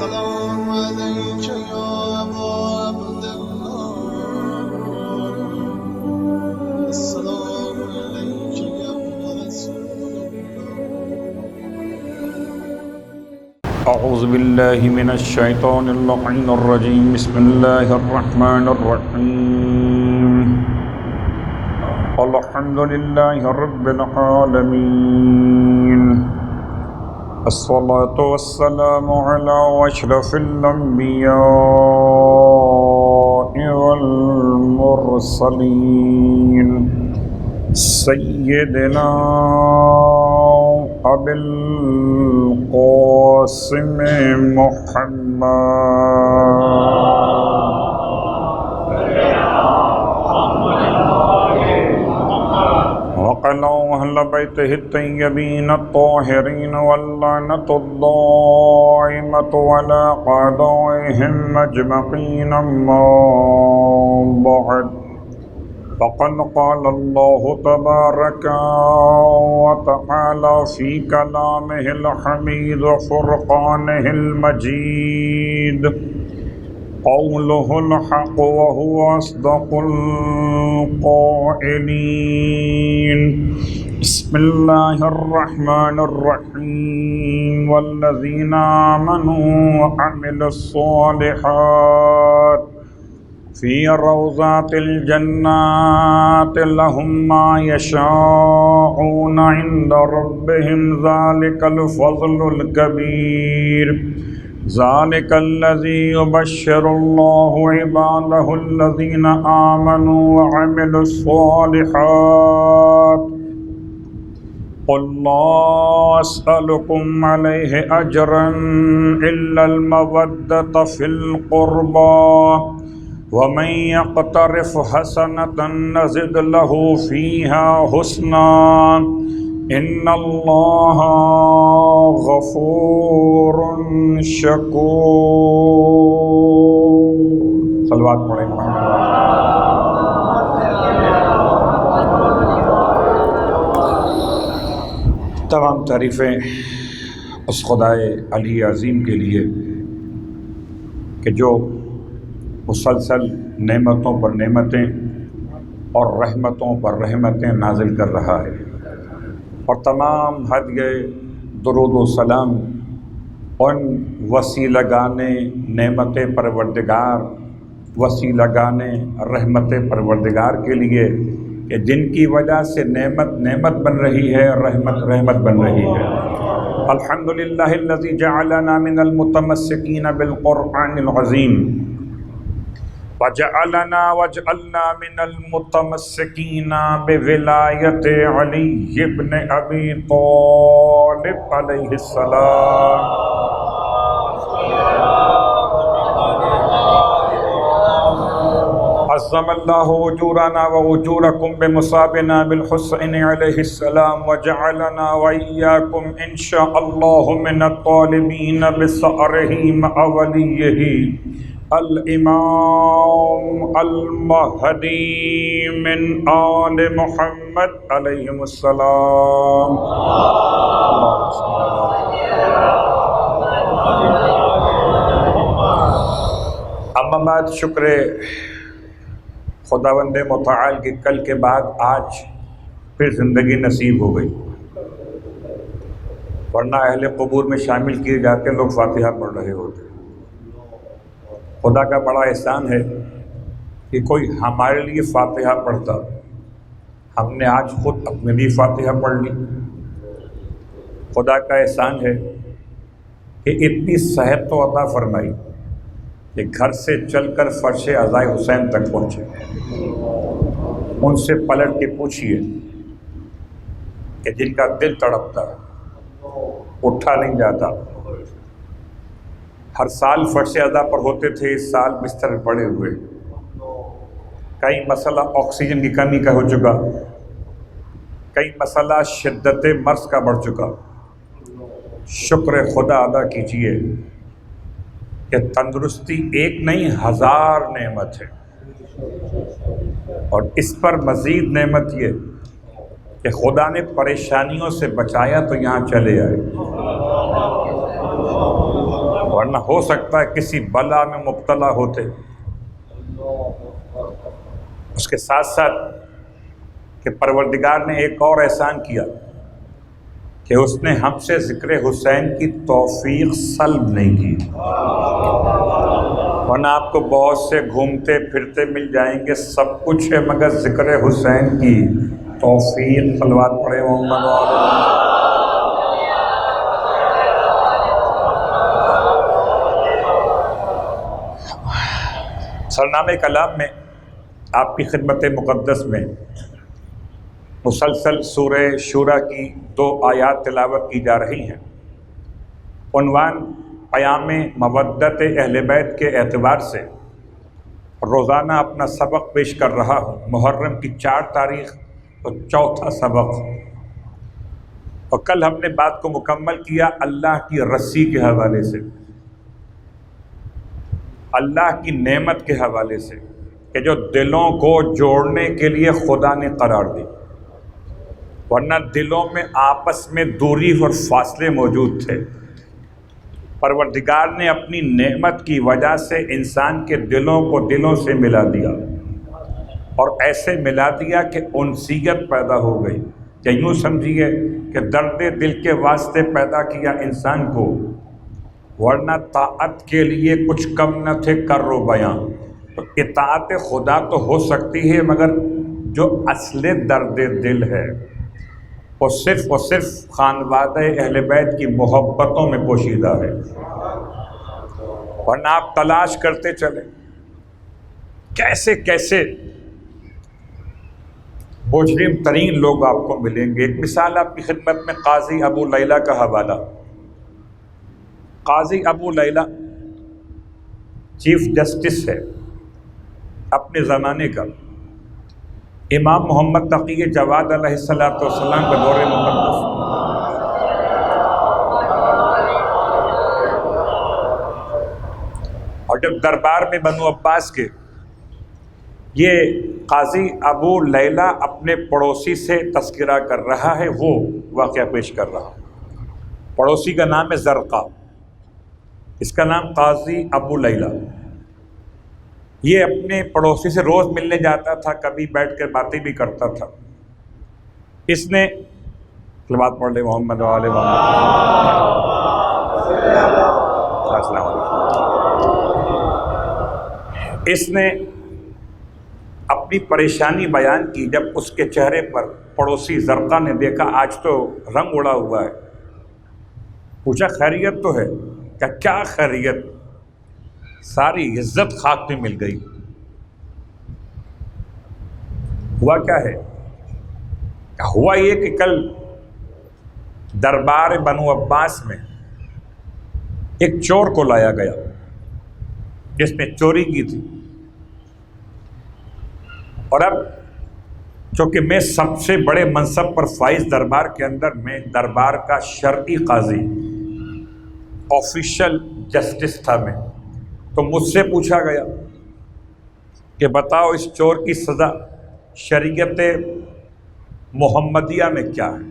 السلام عليك يا أبا عبد الله السلام عليك يا ابن رسول الله أعوذ بالله من الشيطان اللعين الرجيم بسم الله الرحمن الرحيم الحمد لله رب العالمين الصلاة والسلام على أشرف الأنبياء والمرسلين سيدنا أبي القاسم وقال أهل بيته الطيبين الطاهرين واللعنة الدائمة على أعدائهم أجمعين أما بعد فقد قال الله تبارك وتعالى في كلامه الحميد وفرقانه المجيد قوله الحق وهو أصدق القائلين بسم الله الرحمن الرحيم والذين آمنوا وعملوا الصالحات في روضات الجنات لهم ما يشاءون عند ربهم ذلك الفضل الكبير ذلك الذي يبشر الله عباده الذين آمنوا وعملوا الصالحات قل لا أسألكم عليه أجرا إلا المودة في القربى ومن يقترف حسنة نزد له فيها حسنا إن الله غفور شکور صلوات پڑھیں تمام تعریفیں اس خدائے علی عظیم کے لیے کہ جو مسلسل نعمتوں پر نعمتیں اور رحمتوں پر رحمتیں نازل کر رہا ہے، اور تمام ہدیہ درود و سلام ان وسیلگانے نعمت پروردگار وسیلگانے رحمت پروردگار کے لیے کہ جن کی وجہ سے نعمت بن رہی ہے، رحمت بن رہی ہے۔ الحمدللہ الذی جعلنا من المتمسکین بالقرآن العظیم وجعلنا من المتمسکین بولایت علی ابن ابی طالب علیہ السلام۔ عظم اللہ اجورنا واجورکم بمصابنا بالحسین علیہ السلام وجعلنا وإیاکم انشاء اللہ من الطالبین بثأرہ مع ولیہ الامام المہدی من آل محمد علیہ السلام۔ اما بعد، شکر خداوند متعال کی کل کے بعد آج پھر زندگی نصیب ہو گئی، ورنہ اہل قبور میں شامل کیے جاتے لوگ فاتحہ پڑھ رہے ہوتے۔ خدا کا بڑا احسان ہے کہ کوئی ہمارے لیے فاتحہ پڑھتا، ہم نے آج خود اپنے لیے فاتحہ پڑھ لی۔ خدا کا احسان ہے کہ اتنی صحت تو عطا فرمائی کہ گھر سے چل کر فرش عزائے حسین تک پہنچے۔ ان سے پلٹ کے پوچھئے کہ جن کا دل تڑپتا، اٹھا نہیں جاتا، ہر سال فرش عزا پر ہوتے تھے، اس سال بستر میں پڑے ہوئے، کئی مسئلہ آکسیجن کی کمی کا ہو چکا، کئی مسئلہ شدت مرض کا بڑھ چکا۔ شکر خدا ادا کیجئے کہ تندرستی ایک نہیں 1000 نعمت ہے، اور اس پر مزید نعمت یہ کہ خدا نے پریشانیوں سے بچایا تو یہاں چلے آئے۔ ورنہ ہو سکتا ہے کسی بلا میں مبتلا ہوتے۔ اس کے ساتھ ساتھ کہ پروردگار نے ایک اور احسان کیا کہ اس نے ہم سے ذکر حسین کی توفیق سلب نہیں کی، ورنہ آپ کو بہت سے گھومتے پھرتے مل جائیں گے، سب کچھ ہے مگر ذکر حسین کی توفیق۔ صلوات پڑھے محمد وعلیہ۔ سرنامہ کلام میں آپ کی خدمت مقدس میں مسلسل سورہ شورى کی 2 آیات تلاوت کی جا رہی ہیں۔ عنوان قیام مودت اہل بیت کے اعتبار سے روزانہ اپنا سبق پیش کر رہا ہوں۔ محرم کی 4 تاریخ تو 4تھا سبق، اور کل ہم نے بات کو مکمل کیا اللہ کی رسی کے حوالے سے، اللہ کی نعمت کے حوالے سے کہ جو دلوں کو جوڑنے کے لیے خدا نے قرار دی، ورنہ دلوں میں آپس میں دوری اور فاصلے موجود تھے۔ پروردگار نے اپنی نعمت کی وجہ سے انسان کے دلوں کو دلوں سے ملا دیا، اور ایسے ملا دیا کہ انسیت پیدا ہو گئی، یا یوں سمجھیے کہ درد دل کے واسطے پیدا کیا انسان کو، ورنہ طاعت کے لیے کچھ کم نہ تھے کر و بیاں۔ تو اطاعت خدا تو ہو سکتی ہے، مگر جو اصل درد دل ہے وہ صرف خانوادہ اہل بیت کی محبتوں میں پوشیدہ ہے، ورنہ آپ تلاش کرتے چلیں کیسے کیسے مجرم ترین لوگ آپ کو ملیں گے۔ ایک مثال آپ کی خدمت میں قاضی ابو لیلہ کا حوالہ۔ قاضی ابو لیلہ چیف جسٹس ہے اپنے زمانے کا، امام محمد تقی جواد علیہ السلام کا دور مقدس۔ اور جب دربار میں بنو عباس کے یہ قاضی ابو لیلہ اپنے پڑوسی سے تذکرہ کر رہا ہے، وہ واقعہ پیش کر رہا۔ پڑوسی کا نام ہے زرقہ، اس کا نام قاضی ابو لیلہ۔ یہ اپنے پڑوسی سے روز ملنے جاتا تھا، کبھی بیٹھ کر باتیں بھی کرتا تھا۔ اس نے صلوات پڑھ لے محمد وعلى محمد۔ اس نے اپنی پریشانی بیان کی جب اس کے چہرے پر پڑوسی زرقہ نے دیکھا آج تو رنگ اڑا ہوا ہے۔ پوچھا خیریت تو ہے؟ کیا خیریت؟ ساری عزت خاک میں مل گئی۔ ہوا کیا ہے؟ ہوا یہ کہ کل دربار بنو عباس میں ایک چور کو لایا گیا جس نے چوری کی تھی، اور اب چونکہ میں سب سے بڑے منصب پر فائز دربار کے اندر میں دربار کا شرعی قاضی آفیشل جسٹس تھا میں، تو مجھ سے پوچھا گیا کہ بتاؤ اس چور کی سزا شریعت محمدیہ میں کیا ہے؟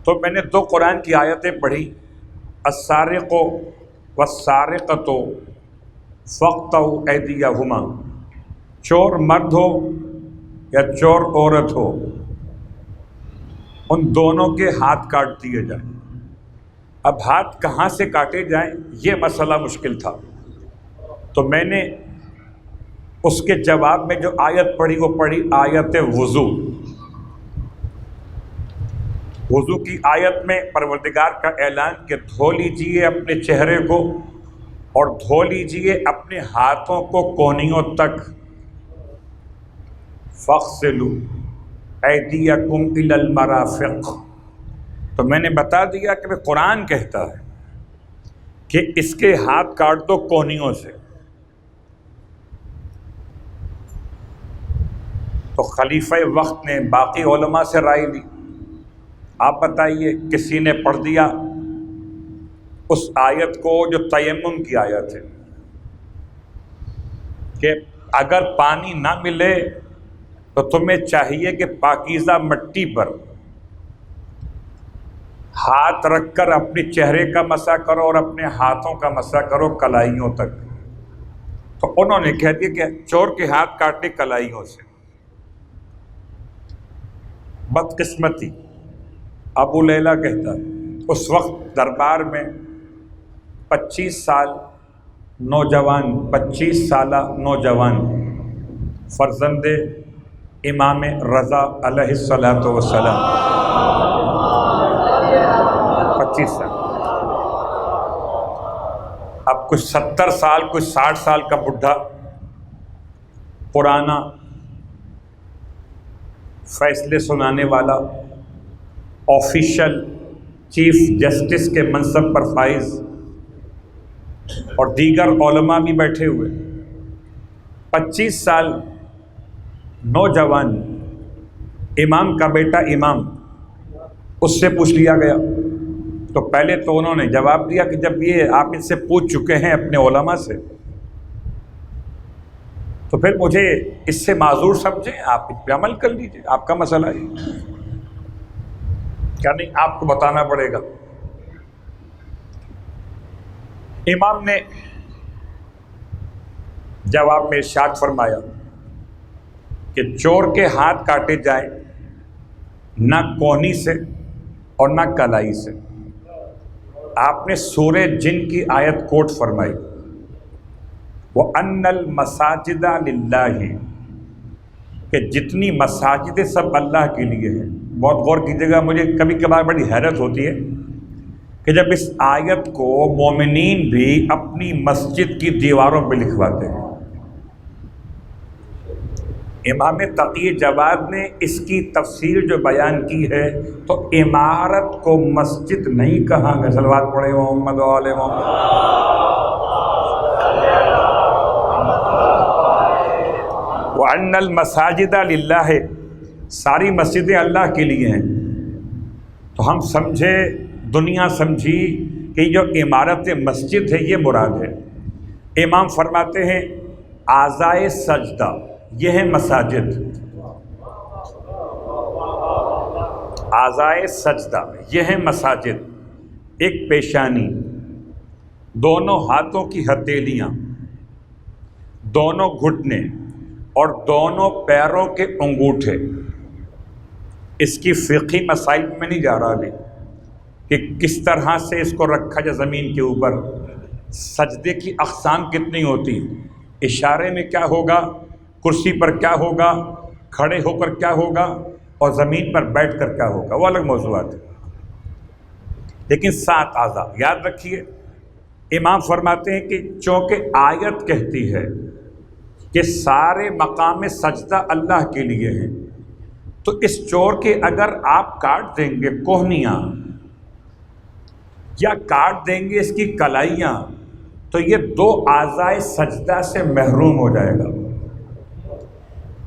تو میں نے 2 قرآن کی آیتیں پڑھی، السارق والسارقۃ فاقطعوا ایدیہما، چور مرد ہو یا چور عورت ہو، ان دونوں کے ہاتھ کاٹ دیے جائیں۔ اب ہاتھ کہاں سے کاٹے جائیں یہ مسئلہ مشکل تھا، تو میں نے اس کے جواب میں جو آیت پڑھی وہ پڑھی آیت وضو۔ وضو کی آیت میں پروردگار کا اعلان کہ دھو لیجئے اپنے چہرے کو اور دھو لیجئے اپنے ہاتھوں کو کونیوں تک، فاغسلوا ایدیکم الی المرافق۔ تو میں نے بتا دیا کہ قرآن کہتا ہے کہ اس کے ہاتھ کاٹ دو کونیوں سے۔ تو خلیفہ وقت نے باقی علماء سے رائے لی، آپ بتائیے کسی نے پڑھ دیا اس آیت کو جو تیمم کی آیت ہے کہ اگر پانی نہ ملے تو تمہیں چاہیے کہ پاکیزہ مٹی پر ہاتھ رکھ کر اپنے چہرے کا مسح کرو اور اپنے ہاتھوں کا مسح کرو کلائیوں تک. تو انہوں نے کہہ دیا کہ چور کے ہاتھ کاٹے کلائیوں سے. بدقسمتی. ابو لیلہ کہتا ہے اس وقت دربار میں 25 سالہ نوجوان فرزند امام رضا علیہ الصلوۃ والسلام 25 سال. اب کچھ 70 سال کچھ 60 سال کا بڈھا پرانا فیصلے سنانے والا آفیشل چیف جسٹس کے منصب پر فائز اور دیگر علماء بھی بیٹھے ہوئے. 25 سال نوجوان امام کا بیٹا امام، اس سے پوچھ لیا گیا. تو پہلے تو انہوں نے جواب دیا کہ جب یہ آپ ان سے پوچھ چکے ہیں اپنے علماء سے تو پھر مجھے اس سے معذور سمجھیں، آپ اس پہ عمل کر لیجیے، آپ کا مسئلہ ہے. کیا نہیں آپ کو بتانا پڑے گا. امام نے جواب میں ارشاد فرمایا کہ چور کے ہاتھ کاٹے جائیں نہ کونی سے اور نہ کلائی سے. آپ نے سورہ جن کی آیت کوٹ فرمائی وَأَنَّ الْمَسَاجِدَ لِلَّهِ، کہ جتنی مساجدیں سب اللہ کے لیے ہیں. بہت غور کیجیے گا، مجھے کبھی کبھار بڑی حیرت ہوتی ہے کہ جب اس آیت کو مومنین بھی اپنی مسجد کی دیواروں پہ لکھواتے ہیں. امام تقی جواد نے اس کی تفسیر جو بیان کی ہے تو عمارت کو مسجد نہیں کہا گیا. صلوات پڑھے محمد و آل محمد. وَأَنَّ الْمَسَاجِدَ لِلَّهِ، ساری مسجدیں اللہ کے لیے ہیں. تو ہم سمجھے، دنیا سمجھی کہ جو عمارت مسجد ہے یہ مراد ہے. امام فرماتے ہیں اعضائے سجدہ یہ ہے مساجد. اعضائے سجدہ یہ ہے مساجد. ایک پیشانی، دونوں ہاتھوں کی ہتھیلیاں، دونوں گھٹنے اور دونوں پیروں کے انگوٹھے. اس کی فقہی مسائل میں نہیں جا رہا ابھی کہ کس طرح سے اس کو رکھا جائے زمین کے اوپر. سجدے کی اقسام کتنی ہوتی، اشارے میں کیا ہوگا، کرسی پر کیا ہوگا، کھڑے ہو کر کیا ہوگا اور زمین پر بیٹھ کر کیا ہوگا، وہ الگ موضوعات ہے. لیکن 7 اعضاء یاد رکھیے. امام فرماتے ہیں کہ چونکہ آیت کہتی ہے کہ سارے مقام سجدہ اللہ کے لیے ہیں، تو اس چور کے اگر آپ کاٹ دیں گے کوہنیاں یا کاٹ دیں گے اس کی کلائیاں تو یہ 2 اعضائے سجدہ سے محروم ہو جائے گا.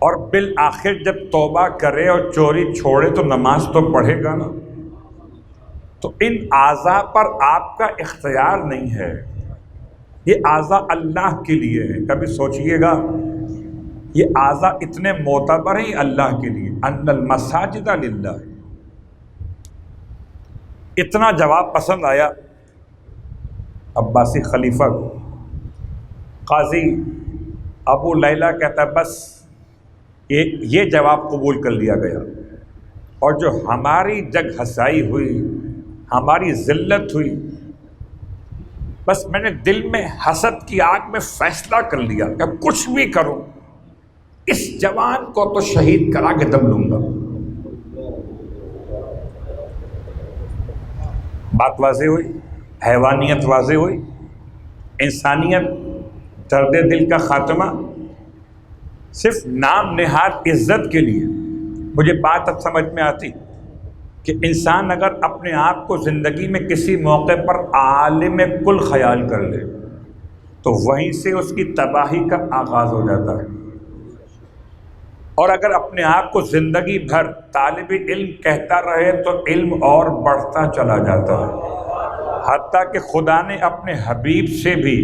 اور بالآخر جب توبہ کرے اور چوری چھوڑے تو نماز تو پڑھے گا نا. تو ان اعضاء پر آپ کا اختیار نہیں ہے، یہ اعضاء اللہ کے لیے ہے. کبھی سوچئے گا یہ اعضاء اتنے معتبر ہیں اللہ کے لیے. ان المساجد للہ. اتنا جواب پسند آیا عباسی خلیفہ کو. قاضی ابو لیلہ کہتا ہے بس یہ جواب قبول کر لیا گیا. اور جو ہماری جگ ہسائی ہوئی، ہماری ذلت ہوئی، بس میں نے دل میں حسد کی آگ میں فیصلہ کر لیا کہ کچھ بھی کروں اس جوان کو تو شہید کرا کے دم لوں گا. بات واضح ہوئی، حیوانیت واضح ہوئی، انسانیت، درد دل کا خاتمہ صرف نام نہاد عزت کے لیے. مجھے بات اب سمجھ میں آتی کہ انسان اگر اپنے آپ کو زندگی میں کسی موقع پر عالم کل خیال کر لے تو وہیں سے اس کی تباہی کا آغاز ہو جاتا ہے. اور اگر اپنے آپ کو زندگی بھر طالب علم کہتا رہے تو علم اور بڑھتا چلا جاتا ہے، حتیٰ کہ خدا نے اپنے حبیب سے بھی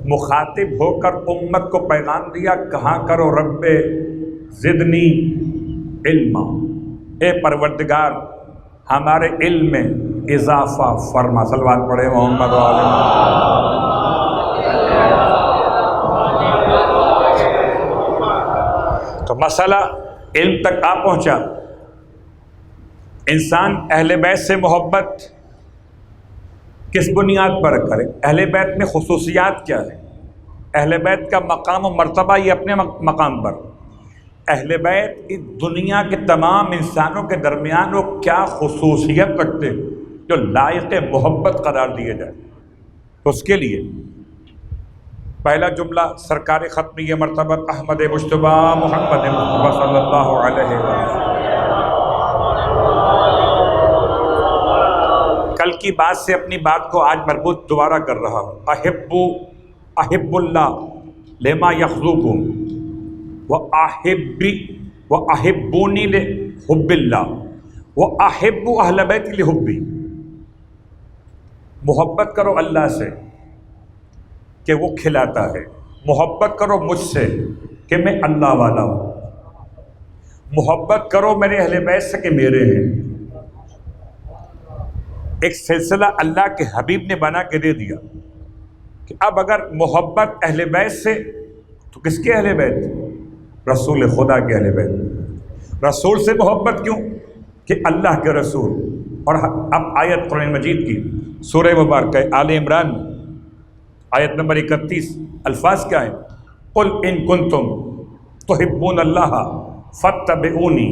مخاطب ہو کر امت کو پیغام دیا، کہا کرو رب زدنی علما، اے پروردگار ہمارے علم میں اضافہ فرما. صلوات پڑھے محمد و آل محمد. تو مسئلہ علم تک آ پہنچا. انسان اہل بیت سے محبت کس بنیاد پر کرے؟ اہل بیت میں خصوصیات کیا ہے؟ اہل بیت کا مقام و مرتبہ یہ اپنے مقام پر. اہل بیت اس دنیا کے تمام انسانوں کے درمیان وہ کیا خصوصیت رکھتے ہیں جو لائق محبت قرار دیے جائے؟ تو اس کے لیے پہلا جملہ سرکار ختمیہ مرتبہ احمد مجتبیٰ محمد مصطفیٰ صلی اللہ علیہ وسلم. کل کی بات سے اپنی بات کو آج مربوط دوبارہ کر رہا ہوں. احب اللہ لما یخذوکم وَأَحِبُّونِي لِحُبِّ اللَّهِ وَأَحِبُّ أَهْلَ بَيْتِ لِحُبِّي. محبت کرو اللہ سے کہ وہ کھلاتا ہے. محبت کرو مجھ سے کہ میں اللہ والا ہوں. محبت کرو میرے اہل بیت سے کہ میرے ہیں. ایک سلسلہ اللہ کے حبیب نے بنا کے دے دیا کہ اب اگر محبت اہل بیت سے تو کس کے اہل بیت؟ رسول خدا کے اہل بیت. رسول سے محبت کیوں؟ کہ اللہ کے رسول. اور اب آیت قرآن مجید کی سورہ مبارکہ آل عمران آیت نمبر 31 الفاظ کیا ہیں؟ قل ان کنتم تحبون اللہ فاتبعونی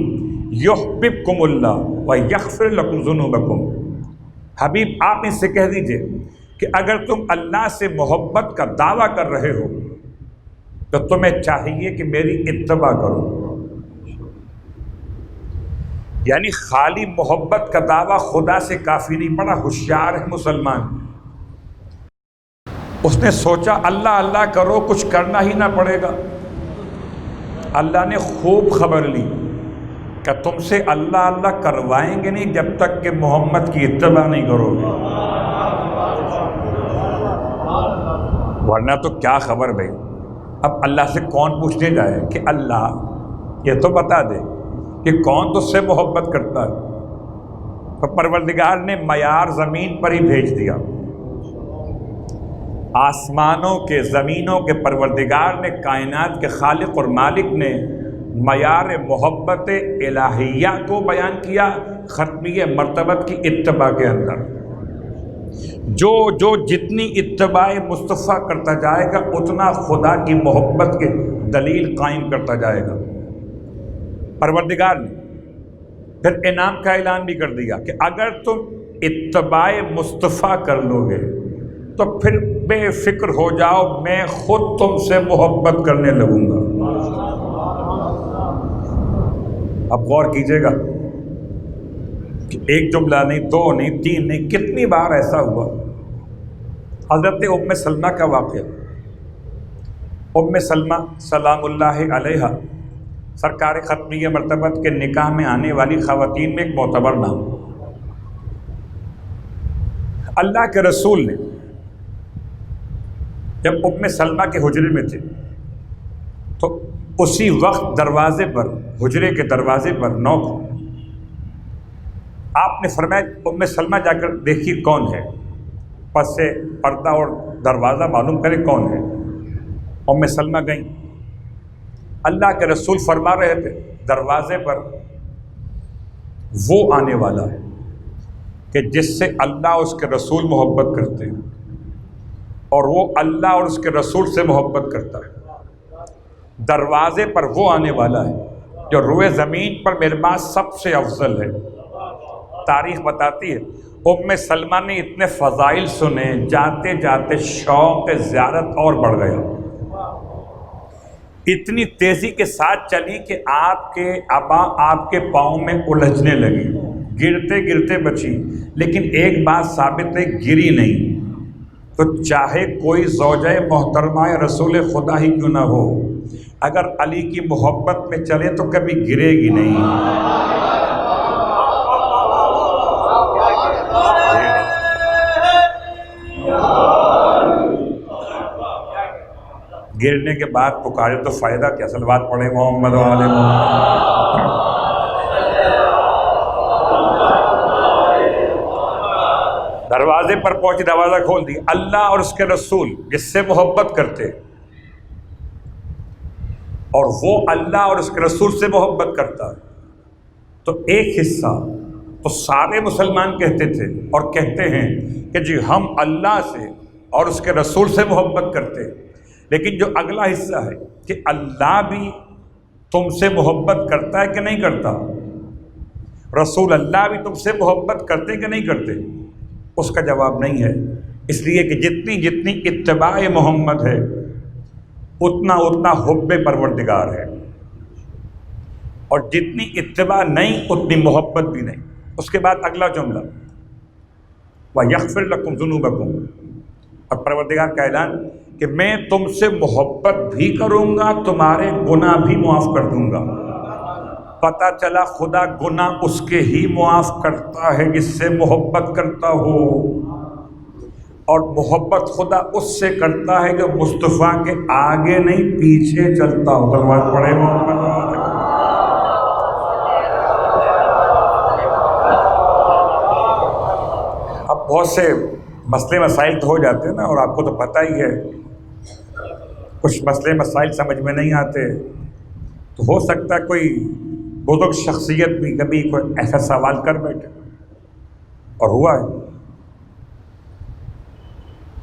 یحببکم اللہ ویغفر لکم ذنوبکم. حبیب آپ ان سے کہہ دیجئے کہ اگر تم اللہ سے محبت کا دعویٰ کر رہے ہو تو تمہیں چاہیے کہ میری اتباع کرو. یعنی خالی محبت کا دعویٰ خدا سے کافی نہیں. بڑا ہوشیار ہے مسلمان. اس نے سوچا اللہ اللہ کرو کچھ کرنا ہی نہ پڑے گا. اللہ نے خوب خبر لی کہ تم سے اللہ اللہ کروائیں گے نہیں جب تک کہ محمد کی اتباع نہیں کرو گے. ورنہ تو کیا خبر بھائی. اب اللہ سے کون پوچھنے جائے کہ اللہ یہ تو بتا دے کہ کون تجھ سے محبت کرتا ہے. تو پروردگار نے معیار زمین پر ہی بھیج دیا. آسمانوں کے زمینوں کے پروردگار نے کائنات کے خالق اور مالک نے معیار محبت الہیہ کو بیان کیا ختمیہ مرتبت کی اتباع کے اندر. جو جتنی اتباع مصطفیٰ کرتا جائے گا اتنا خدا کی محبت کے دلیل قائم کرتا جائے گا. پروردگار نے پھر انعام کا اعلان بھی کر دیا کہ اگر تم اتباع مصطفیٰ کر لو گے تو پھر بے فکر ہو جاؤ میں خود تم سے محبت کرنے لگوں گا. اب غور کیجئے گا کہ ایک جملہ نہیں، دو نہیں، تین نہیں، کتنی بار ایسا ہوا. حضرت ام سلمہ کا واقعہ. ام سلمہ سلام اللہ علیہا سرکار ختمیہ مرتبت کے نکاح میں آنے والی خواتین میں ایک معتبر نام. اللہ کے رسول نے جب ام سلمہ کے حجرے میں تھے تو اسی وقت دروازے پر، حجرے کے دروازے پر نوک. آپ نے فرمایا ام سلمہ جا کر دیکھیے کون ہے، پس سے پردہ اور دروازہ معلوم کرے کون ہے. ام سلمہ گئیں. اللہ کے رسول فرما رہے تھے دروازے پر وہ آنے والا ہے کہ جس سے اللہ اور اس کے رسول محبت کرتے ہیں اور وہ اللہ اور اس کے رسول سے محبت کرتا ہے. دروازے پر وہ آنے والا ہے جو روئے زمین پر میرے پاس سب سے افضل ہے. تاریخ بتاتی ہے ام سلمہ نے اتنے فضائل سنے، جاتے جاتے شوق زیارت اور بڑھ گیا. اتنی تیزی کے ساتھ چلی کہ آپ کے ابا آپ کے پاؤں میں الجھنے لگی، گرتے گرتے بچی. لیکن ایک بات ثابت ہے، گری نہیں. تو چاہے کوئی زوجہ محترمہ رسول خدا ہی کیوں نہ ہو، اگر علی کی محبت میں چلے تو کبھی گرے گی نہیں. گرنے کے بعد پکارے تو فائدہ کیا؟ صلوات پڑھیں محمد و آل محمد. دروازے پر پہنچی، دروازہ کھول دی، اللہ اور اس کے رسول جس سے محبت کرتے اور وہ اللہ اور اس کے رسول سے محبت کرتا ہے، تو ایک حصہ تو سارے مسلمان کہتے تھے اور کہتے ہیں کہ جی ہم اللہ سے اور اس کے رسول سے محبت کرتے، لیکن جو اگلا حصہ ہے کہ اللہ بھی تم سے محبت کرتا ہے کہ نہیں کرتا، رسول اللہ بھی تم سے محبت کرتے کہ نہیں کرتے، اس کا جواب نہیں ہے، اس لیے کہ جتنی اتباع محمد ہے اتنا حب پروردگار ہے، اور جتنی اتباع نہیں اتنی محبت بھی نہیں۔ اس کے بعد اگلا جملہ وَيَغْفِرْ لَكُمْ ذُنُوبَكُمْ، اور پروردگار کا اعلان کہ میں تم سے محبت بھی کروں گا، تمہارے گناہ بھی معاف کر دوں گا۔ پتہ چلا خدا گناہ اس کے ہی معاف کرتا ہے جس سے محبت کرتا ہو، اور محبت خدا اس سے کرتا ہے جو مصطفیٰ کے آگے نہیں پیچھے چلتا ہو۔ تلوار پڑھے محمد۔ اب بہت سے مسئلے مسائل تو ہو جاتے ہیں نا، اور آپ کو تو پتہ ہی ہے کچھ مسئلے مسائل سمجھ میں نہیں آتے، تو ہو سکتا ہے کوئی بزرگ شخصیت بھی کبھی کوئی ایسا سوال کر بیٹھے، اور ہوا ہے۔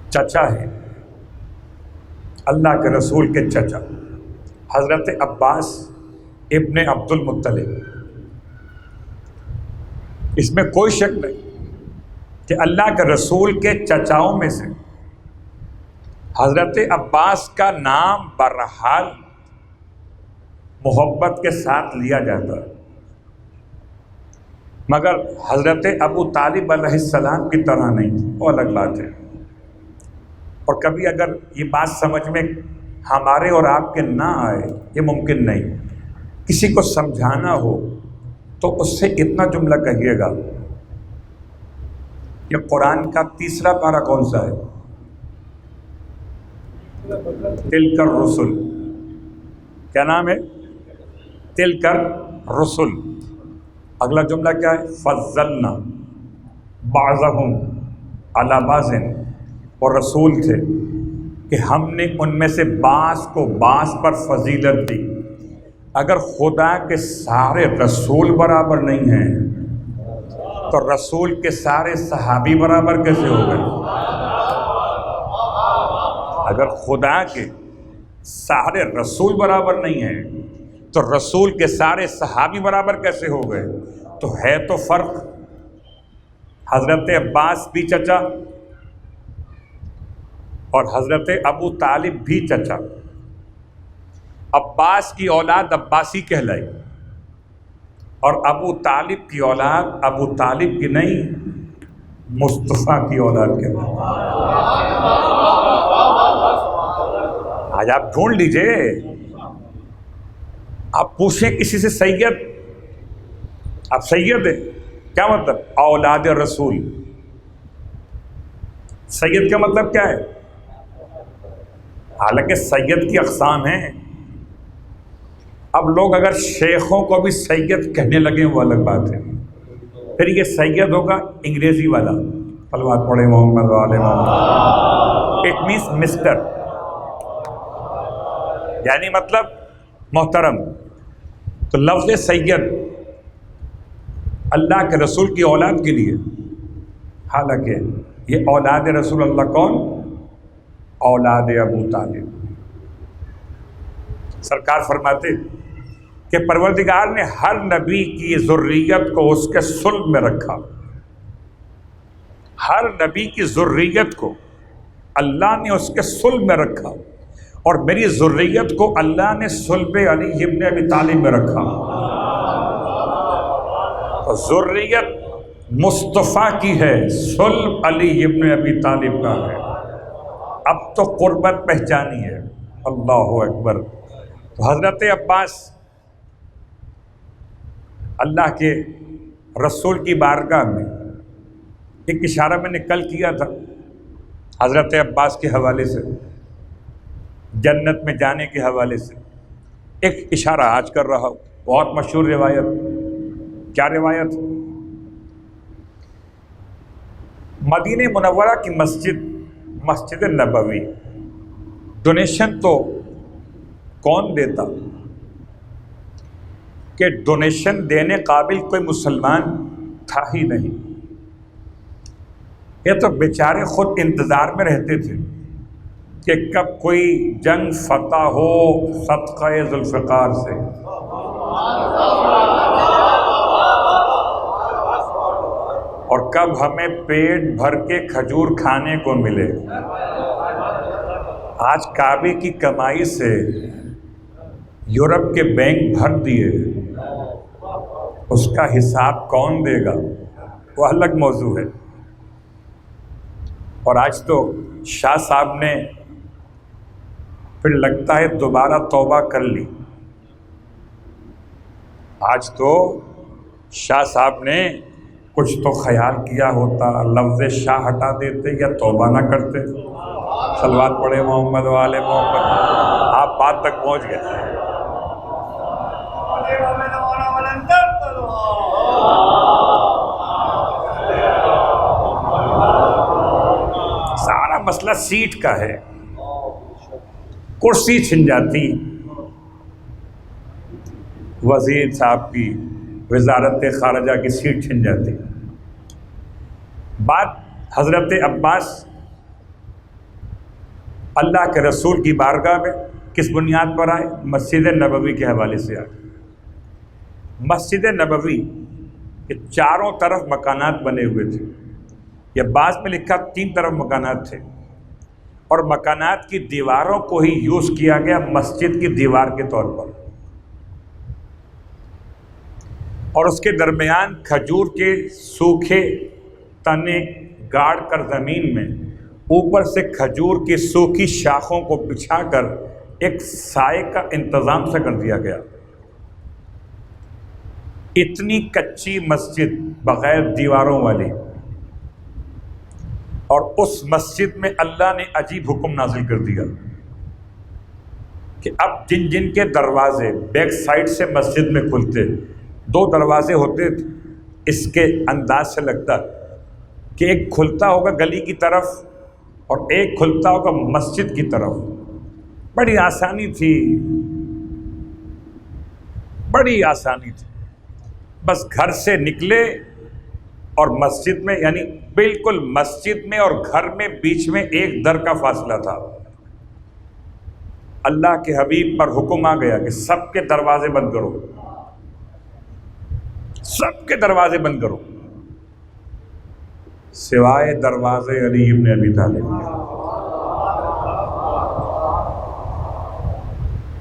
چچا ہے اللہ کے رسول کے چچا حضرت عباس ابن عبد المطلب، اس میں کوئی شک نہیں کہ اللہ کے رسول کے چچاؤں میں سے حضرت عباس کا نام بہرحال محبت کے ساتھ لیا جاتا ہے، مگر حضرت ابو طالب علیہ السلام کی طرح نہیں، وہ الگ بات ہے۔ اور کبھی اگر یہ بات سمجھ میں ہمارے اور آپ کے نہ آئے، یہ ممکن نہیں، کسی کو سمجھانا ہو تو اس سے اتنا جملہ کہیے گا۔ یہ قرآن کا تیسرا پارہ کون سا ہے؟ تلک الرسل، کیا نام ہے؟ تلک الرسل۔ اگلا جملہ کیا ہے؟ فضلنا بعضهم علی بعض، اور رسول تھے کہ ہم نے ان میں سے بعض کو بعض پر فضیلت دی۔ اگر خدا کے سارے رسول برابر نہیں ہیں تو رسول کے سارے صحابی برابر کیسے ہو گئے؟ اگر خدا کے سارے رسول برابر نہیں ہیں تو رسول کے سارے صحابی برابر کیسے ہو گئے؟ تو ہے تو فرق۔ حضرت عباس بھی چچا اور حضرت ابو طالب بھی چچا۔ عباس کی اولاد عباسی کہلائی، اور ابو طالب کی اولاد ابو طالب کی نہیں، مصطفیٰ کی اولاد کہلائی۔ آج آپ ڈھونڈ لیجئے، آپ پوچھیں کسی سے سید، آپ سید ہیں، کیا مطلب؟ اولاد رسول۔ سید کا مطلب کیا ہے؟ حالانکہ سید کی اقسام ہیں، اب لوگ اگر شیخوں کو بھی سید کہنے لگے وہ الگ بات ہے، پھر یہ سید ہوگا انگریزی والا، صلوات پڑھے محمد والے محمد، اٹ مینس مسٹر، یعنی مطلب محترم۔ تو لفظ سید اللہ کے رسول کی اولاد کے لیے، حالانکہ یہ اولاد رسول اللہ کون؟ اولاد ابو طالب۔ سرکار فرماتے کہ پروردگار نے ہر نبی کی ذریت کو اس کے صلب میں رکھا، ہر نبی کی ذریت کو اللہ نے اس کے صلب میں رکھا، اور میری ذریت کو اللہ نے صلب علی ابن ابی طالب میں رکھا۔ تو ذریت مصطفیٰ کی ہے، صلب علی ابن ابی طالب کا ہے۔ اب تو قربت پہچانی ہے، اللہ اکبر۔ تو حضرت عباس اللہ کے رسول کی بارگاہ میں، ایک اشارہ میں نے کل کیا تھا حضرت عباس کے حوالے سے، جنت میں جانے کے حوالے سے، ایک اشارہ آج کر رہا ہوں، بہت مشہور روایت۔ کیا روایت؟ مدینہ منورہ کی مسجد نبوی، ڈونیشن تو کون دیتا کہ ڈونیشن دینے قابل کوئی مسلمان تھا ہی نہیں. یہ تو بیچارے خود انتظار میں رہتے تھے کہ کب کوئی جنگ فتح ہو صدقہ ذوالفقار سے. اور کب ہمیں پیٹ بھر کے کھجور کھانے کو ملے. آج کعبے کی کمائی سے یورپ کے بینک بھر دیے، اس کا حساب کون دے گا وہ الگ موضوع ہے. اور آج تو شاہ صاحب نے پھر لگتا ہے دوبارہ توبہ کر لی. آج تو شاہ صاحب نے کچھ تو خیال کیا ہوتا، لفظ شاہ ہٹا دیتے یا توبہ نہ کرتے. صلوات پڑھے محمد و آل محمد. آپ بات تک پہنچ گئے. سارا مسئلہ سیٹ کا ہے. کرسی چھن جاتی، وزیر صاحب کی وزارت خارجہ کی سیٹ چھن جاتی. بات حضرت عباس اللہ کے رسول کی بارگاہ میں کس بنیاد پر آئے؟ مسجد نبوی کے حوالے سے آئے. مسجد نبوی کے چاروں طرف مکانات بنے ہوئے تھے، یا بعض میں لکھا 3 طرف مکانات تھے، اور مکانات کی دیواروں کو ہی یوز کیا گیا مسجد کی دیوار کے طور پر. اور اس کے درمیان کھجور کے سوکھے تنے گاڑ کر زمین میں اوپر سے کھجور کی سوکھی شاخوں کو بچھا کر ایک سائے کا انتظام سے کر دیا گیا. اتنی کچی مسجد بغیر دیواروں والی، اور اس مسجد میں اللہ نے عجیب حکم نازل کر دیا کہ اب جن کے دروازے بیک سائڈ سے مسجد میں کھلتے، 2 دروازے ہوتے تھے، اس کے انداز سے لگتا کہ ایک کھلتا ہوگا گلی کی طرف اور ایک کھلتا ہوگا مسجد کی طرف. بڑی آسانی تھی، بڑی آسانی تھی. بس گھر سے نکلے اور مسجد میں، یعنی بالکل مسجد میں اور گھر میں بیچ میں 1 در کا فاصلہ تھا. اللہ کے حبیب پر حکم آ گیا کہ سب کے دروازے بند کرو، سب کے دروازے بند کرو سوائے دروازے علی ابن ابی طالب.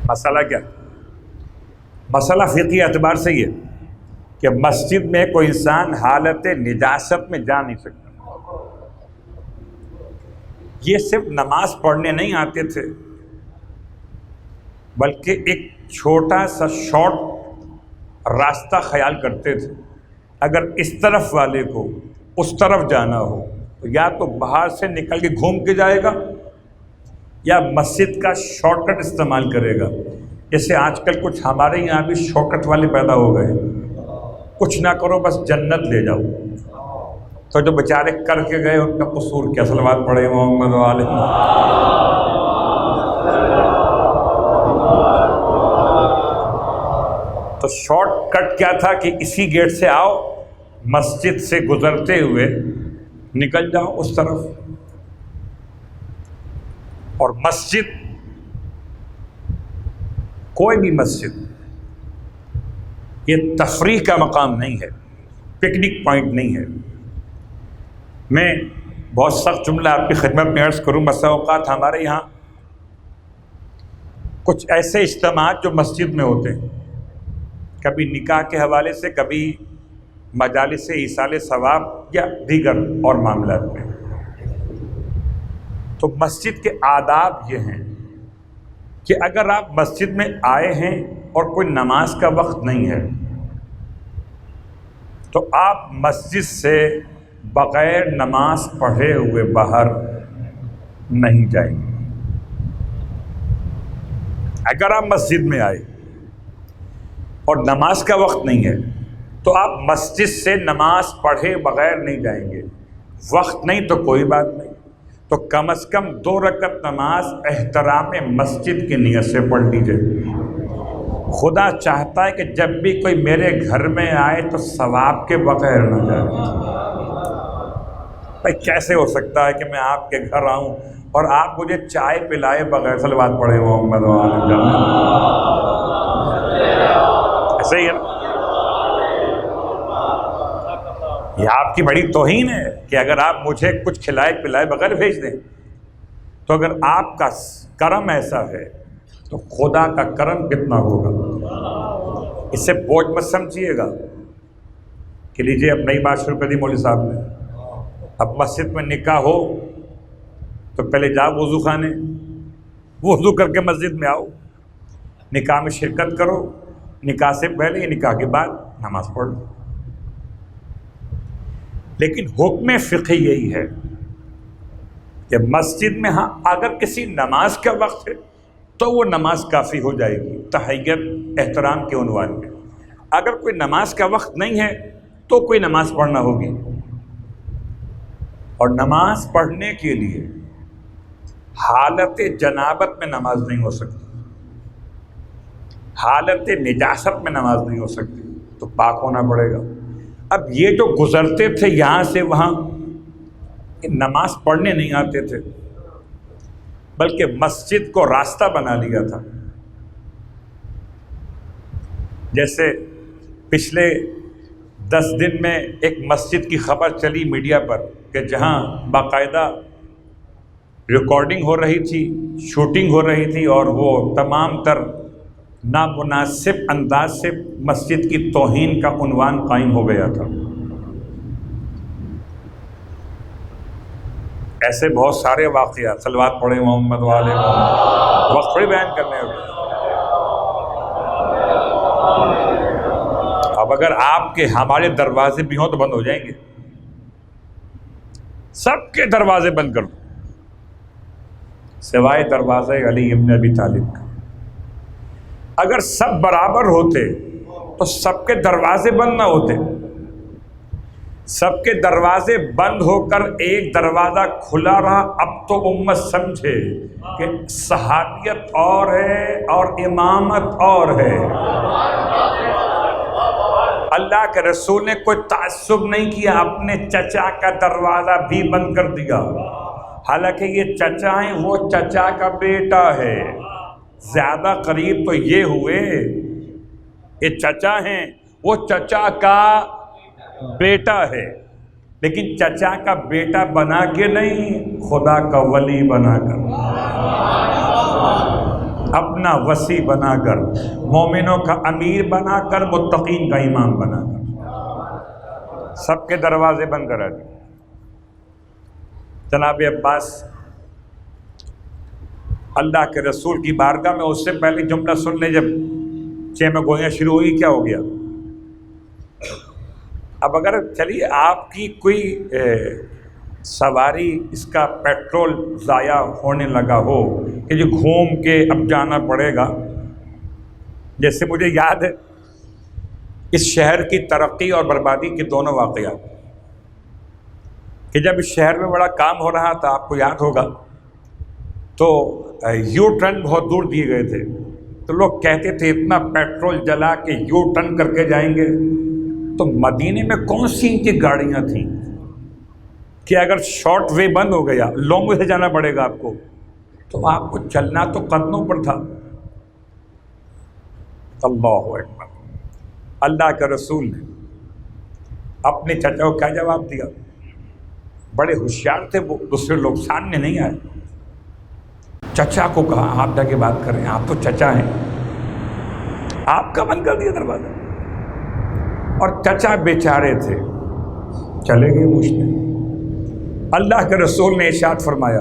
مسئلہ کیا؟ مسئلہ فقہی اعتبار سے یہ کہ مسجد میں کوئی انسان حالت نجاست میں جا نہیں سکتا. یہ صرف نماز پڑھنے نہیں آتے تھے، بلکہ ایک چھوٹا سا شارٹ راستہ خیال کرتے تھے. اگر اس طرف والے کو اس طرف جانا ہو تو یا تو باہر سے نکل کے گھوم کے جائے گا یا مسجد کا شارٹ کٹ استعمال کرے گا. جیسے آج کل کچھ ہمارے یہاں بھی شارٹ کٹ والے پیدا ہو گئے، کچھ نہ کرو بس جنت لے جاؤ. تو جو بیچارے کر کے گئے ان کا قصور کیا؟ صلوات پڑھے محمد و آل محمد. تو شارٹ کٹ کیا تھا کہ اسی گیٹ سے آؤ، مسجد سے گزرتے ہوئے نکل جاؤ اس طرف. اور مسجد، کوئی بھی مسجد یہ تفریح کا مقام نہیں ہے، پکنک پوائنٹ نہیں ہے. میں بہت سخت جملہ آپ کی خدمت میں عرض کروں. بسا اوقات ہمارے یہاں کچھ ایسے اجتماعات جو مسجد میں ہوتے ہیں، کبھی نکاح کے حوالے سے، کبھی مجالس ایصال ثواب یا دیگر اور معاملات میں. تو مسجد کے آداب یہ ہیں کہ اگر آپ مسجد میں آئے ہیں اور کوئی نماز کا وقت نہیں ہے تو آپ مسجد سے بغیر نماز پڑھے ہوئے باہر نہیں جائیں گے. اگر آپ مسجد میں آئے اور نماز کا وقت نہیں ہے تو آپ مسجد سے نماز پڑھے بغیر نہیں جائیں گے. وقت نہیں تو کوئی بات نہیں، تو کم از کم 2 رکعت نماز احترام مسجد کی نیت سے پڑھ لیجیے۔ خدا چاہتا ہے کہ جب بھی کوئی میرے گھر میں آئے تو ثواب کے بغیر نہ جائے۔ بھائی کیسے ہو سکتا ہے کہ میں آپ کے گھر آؤں اور آپ مجھے چائے پلائے بغیر صلوات پڑھے محمد وآلہ ایسے ہی ہے نا؟ یہ آپ کی بڑی توہین ہے کہ اگر آپ مجھے کچھ کھلائے پلائے بغیر بھیج دیں۔ تو اگر آپ کا کرم ایسا ہے تو خدا کا کرم کتنا ہوگا۔ اس سے بوجھ مت سمجھیے گا کہ لیجیے اب نئی بات شروع کر دی مولوی صاحب نے، اب مسجد میں نکاح ہو تو پہلے جاؤ وضو خانے، وضو کر کے مسجد میں آؤ، نکاح میں شرکت کرو، نکاح سے پہلے یا نکاح کے بعد نماز پڑھ لو۔ لیکن حکم فقہی یہی ہے کہ مسجد میں ہاں اگر کسی نماز کا وقت ہے تو وہ نماز کافی ہو جائے گی تحیت احترام کے عنوان میں۔ اگر کوئی نماز کا وقت نہیں ہے تو کوئی نماز پڑھنا ہوگی، اور نماز پڑھنے کے لیے حالت جنابت میں نماز نہیں ہو سکتی، حالت نجاست میں نماز نہیں ہو سکتی، تو پاک ہونا پڑے گا۔ اب یہ جو گزرتے تھے یہاں سے وہاں، نماز پڑھنے نہیں آتے تھے بلکہ مسجد کو راستہ بنا لیا تھا۔ جیسے پچھلے 10 دن میں ایک مسجد کی خبر چلی میڈیا پر کہ جہاں باقاعدہ ریکارڈنگ ہو رہی تھی، شوٹنگ ہو رہی تھی، اور وہ تمام تر نامناسب انداز سے مسجد کی توہین کا عنوان قائم ہو گیا تھا۔ ایسے بہت سارے واقعات، صلوات پڑھے محمد والے وقت تھوڑی بیان کرنے ہوگے۔ اب اگر آپ کے ہمارے دروازے بھی ہوں تو بند ہو جائیں گے، سب کے دروازے بند کر دو سوائے دروازے علی ابن ابی طالب کا۔ اگر سب برابر ہوتے تو سب کے دروازے بند نہ ہوتے، سب کے دروازے بند ہو کر ایک دروازہ کھلا رہا۔ اب تو امت سمجھے کہ صحابیت اور ہے اور امامت اور ہے۔ اللہ کے رسول نے کوئی تعصب نہیں کیا، اپنے چچا کا دروازہ بھی بند کر دیا، حالانکہ یہ چچا ہیں، وہ چچا کا بیٹا ہے۔ زیادہ قریب تو یہ ہوئے یہ چچا ہیں، وہ چچا کا بیٹا ہے، لیکن چچا کا بیٹا بنا کے نہیں، خدا کا ولی بنا کر، اپنا وصی بنا کر، مومنوں کا امیر بنا کر، متقین کا امام بنا کر، سب کے دروازے بند کرا دیے۔ جناب عباس اللہ کے رسول کی بارگاہ میں، اس سے پہلے جملہ سن لیں، جب چیمہ گوئیاں شروع ہوئی کیا ہو گیا؟ اب اگر چلیے آپ کی کوئی سواری، اس کا پیٹرول ضائع ہونے لگا ہو کہ جو گھوم کے اب جانا پڑے گا، جیسے مجھے یاد ہے اس شہر کی ترقی اور بربادی کے دونوں واقعات، کہ جب اس شہر میں بڑا کام ہو رہا تھا، آپ کو یاد ہوگا، تو یو ٹرن بہت دور دیے گئے تھے، تو لوگ کہتے تھے اتنا پیٹرول جلا کے یو ٹرن کر کے جائیں گے۔ تو مدینے میں کون سی ان کی گاڑیاں تھیں کہ اگر شارٹ وے بند ہو گیا، لانگ وے سے جانا پڑے گا آپ کو، تو آپ کو چلنا تو قدموں پر تھا۔ اللہ اکبر۔ اللہ کے رسول نے اپنے چچا کو کیا جواب دیا؟ بڑے ہوشیار تھے وہ، دوسرے لوگ سامنے نہیں آئے۔ چچا کو کہا آپ جا کے بات کریں، آپ تو چچا ہیں، آپ کا بند کر دیا دروازہ۔ اور چچا بیچارے تھے، چلے گئے مجھتے۔ اللہ کے رسول نے ارشاد فرمایا،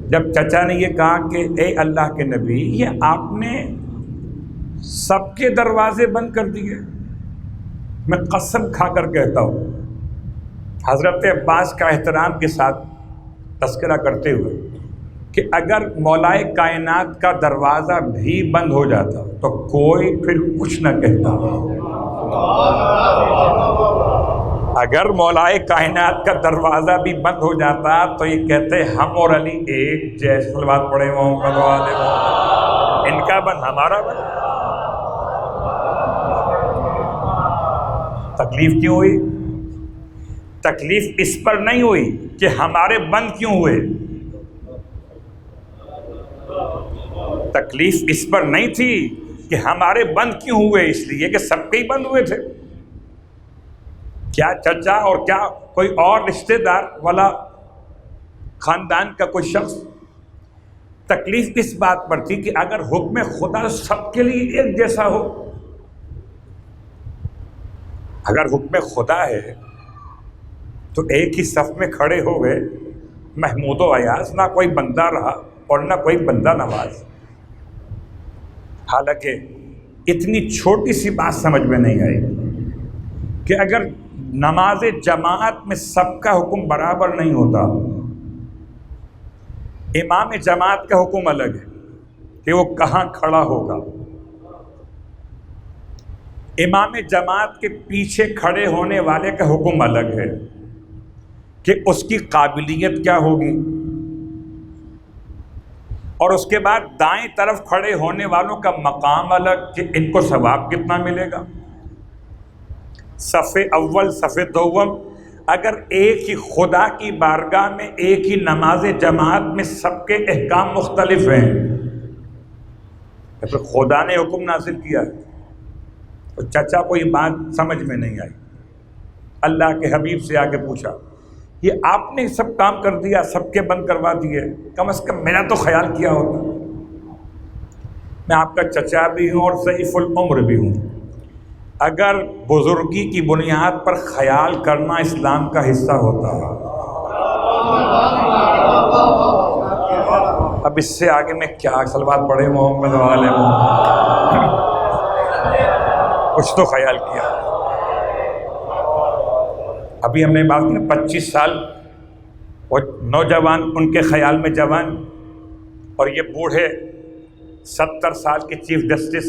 جب چچا نے یہ کہا کہ اے اللہ کے نبی، یہ آپ نے سب کے دروازے بند کر دیے، میں قسم کھا کر کہتا ہوں، حضرت عباس کا احترام کے ساتھ تذکرہ کرتے ہوئے، کہ اگر مولائے کائنات کا دروازہ بھی بند ہو جاتا تو کوئی پھر کچھ نہ کہتا۔ اگر مولائے کائنات کا دروازہ بھی بند ہو جاتا تو یہ کہتے ہم اور علی ایک جیسے صلوات پڑھے محمد والے محمد، ان کا بند ہمارا بند۔ تکلیف کیوں ہوئی؟ تکلیف اس پر نہیں ہوئی کہ ہمارے بند کیوں ہوئے، تکلیف اس پر نہیں تھی کہ ہمارے بند کیوں ہوئے، اس لیے کہ سب کے ہی بند ہوئے تھے۔ کیا چچا اور کیا کوئی اور رشتہ دار والا خاندان کا کوئی شخص؟ تکلیف اس بات پر تھی کہ اگر حکم خدا سب کے لیے ایک جیسا ہو، اگر حکم خدا ہے تو ایک ہی صف میں کھڑے ہو گئے محمود و ایاز، نہ کوئی بندہ رہا اور نہ کوئی بندہ نواز۔ حالانکہ اتنی چھوٹی سی بات سمجھ میں نہیں آئی کہ اگر نماز جماعت میں سب کا حکم برابر نہیں ہوتا، امام جماعت کا حکم الگ ہے کہ وہ کہاں کھڑا ہوگا، امام جماعت کے پیچھے کھڑے ہونے والے کا حکم الگ ہے کہ اس کی قابلیت کیا ہوگی، اور اس کے بعد دائیں طرف کھڑے ہونے والوں کا مقام الگ کہ ان کو ثواب کتنا ملے گا۔ صف اول صف دوم، اگر ایک ہی خدا کی بارگاہ میں ایک ہی نماز جماعت میں سب کے احکام مختلف ہیں، پھر خدا نے حکم نازل کیا ہے تو چچا کو یہ بات سمجھ میں نہیں آئی۔ اللہ کے حبیب سے آ کے پوچھا یہ آپ نے سب کام کر دیا، سب کے بند کروا دیے، کم از کم میرا تو خیال کیا ہوتا۔ میں آپ کا چچا بھی ہوں اور ضعیف العمر بھی ہوں، اگر بزرگی کی بنیاد پر خیال کرنا اسلام کا حصہ ہوتا، اب اس سے آگے میں کیا صلوات پڑھے محمد والے محمد، کچھ تو خیال کیا۔ ابھی ہم نے بات کی 25 سال اور نوجوان ان کے خیال میں جوان، اور یہ بوڑھے 70 سال کے چیف جسٹس،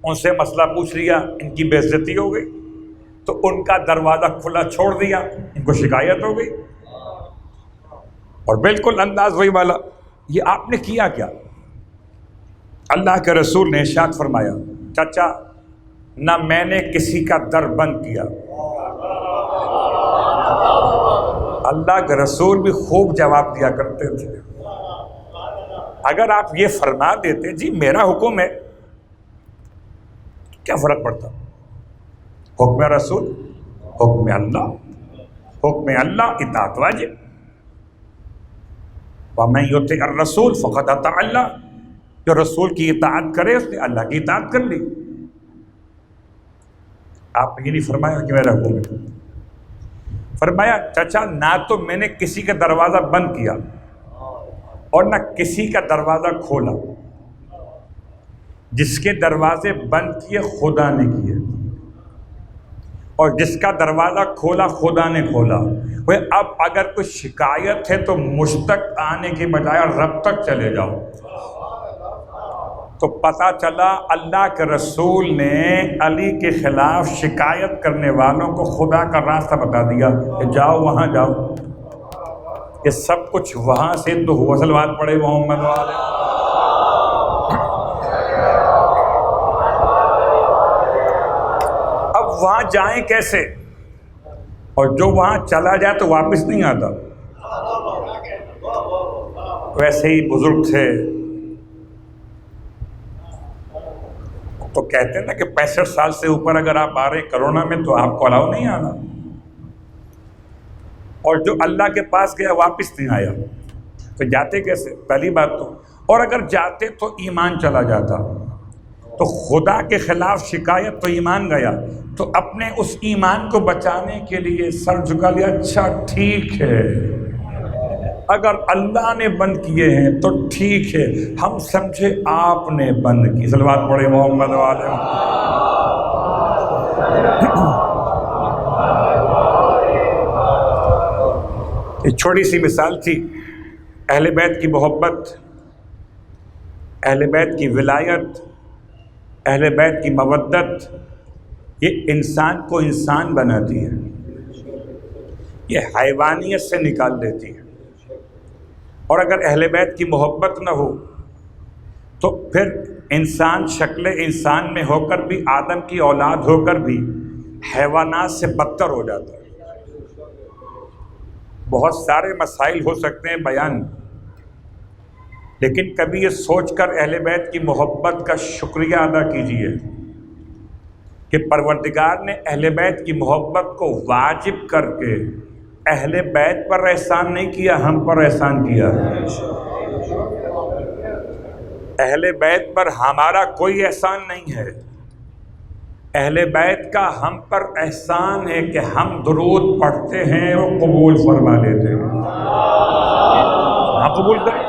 ان سے مسئلہ پوچھ لیا، ان کی بے عزتی ہو گئی تو ان کا دروازہ کھلا چھوڑ دیا، ان کو شکایت ہو گئی۔ اور بالکل انداز وہی والا، یہ آپ نے کیا کیا؟ اللہ کے رسول نے ارشاد فرمایا چچا نہ میں نے کسی کا در بند کیا۔ اللہ کے رسول بھی خوب جواب دیا کرتے تھے۔ اگر آپ یہ فرما دیتے جی میرا حکم ہے، کیا فرق پڑتا؟ حکم رسول، حکم اللہ، حکم اللہ اطاعت واجب، وَمَن يُطِعِ الرَّسُولَ فَقَدْ أَطَاعَ اللَّهَ، جو رسول کی اطاعت کرے اس نے اللہ کی اطاعت کر لی۔ آپ نے یہ نہیں فرمایا کہ میرا حکم ہے، فرمایا چچا نہ تو میں نے کسی کا دروازہ بند کیا اور نہ کسی کا دروازہ کھولا، جس کے دروازے بند کیے خدا نے کیے اور جس کا دروازہ کھولا خدا نے کھولا۔ وہ اب اگر کوئی شکایت ہے تو مجھ تک آنے کے بجائے رب تک چلے جاؤ۔ تو پتہ چلا اللہ کے رسول نے علی کے خلاف شکایت کرنے والوں کو خدا کا راستہ بتا دیا کہ جاؤ وہاں جاؤ، یہ سب کچھ وہاں سے تو ہوا۔ صلوات پڑھے محمد والے۔ اب وہاں جائیں کیسے؟ اور جو وہاں چلا جائے تو واپس نہیں آتا۔ ویسے ہی بزرگ تھے تو کہتے ہیں نا کہ 65 سال سے اوپر اگر آپ آ رہے ہیں کرونا میں تو آپ کو الاؤ نہیں آنا، اور جو اللہ کے پاس گیا واپس نہیں آیا تو جاتے کیسے؟ پہلی بات تو، اور اگر جاتے تو ایمان چلا جاتا، تو خدا کے خلاف شکایت تو ایمان گیا، تو اپنے اس ایمان کو بچانے کے لیے سر جھکا لیا، اچھا ٹھیک ہے اگر اللہ نے بند کیے ہیں تو ٹھیک ہے، ہم سمجھے آپ نے بند کی۔ صلوات پڑھے محمد والے۔ ایک چھوٹی سی مثال تھی اہل بیت کی محبت، اہل بیت کی ولایت، اہل بیت کی مودت، یہ انسان کو انسان بناتی ہے۔ یہ حیوانیت سے نکال دیتی ہے۔ اور اگر اہل بیت کی محبت نہ ہو تو پھر انسان شکل انسان میں ہو کر بھی، آدم کی اولاد ہو کر بھی حیوانات سے بدتر ہو جاتا ہے۔ بہت سارے مسائل ہو سکتے ہیں بیان، لیکن کبھی یہ سوچ کر اہل بیت کی محبت کا شکریہ ادا کیجیے کہ پروردگار نے اہل بیت کی محبت کو واجب کر کے اہل بیت پر احسان نہیں کیا، ہم پر احسان کیا۔ اہل بیت پر ہمارا کوئی احسان نہیں ہے، اہل بیت کا ہم پر احسان ہے کہ ہم درود پڑھتے ہیں اور قبول فرما لیتے ہیں۔ ہاں قبول کریں۔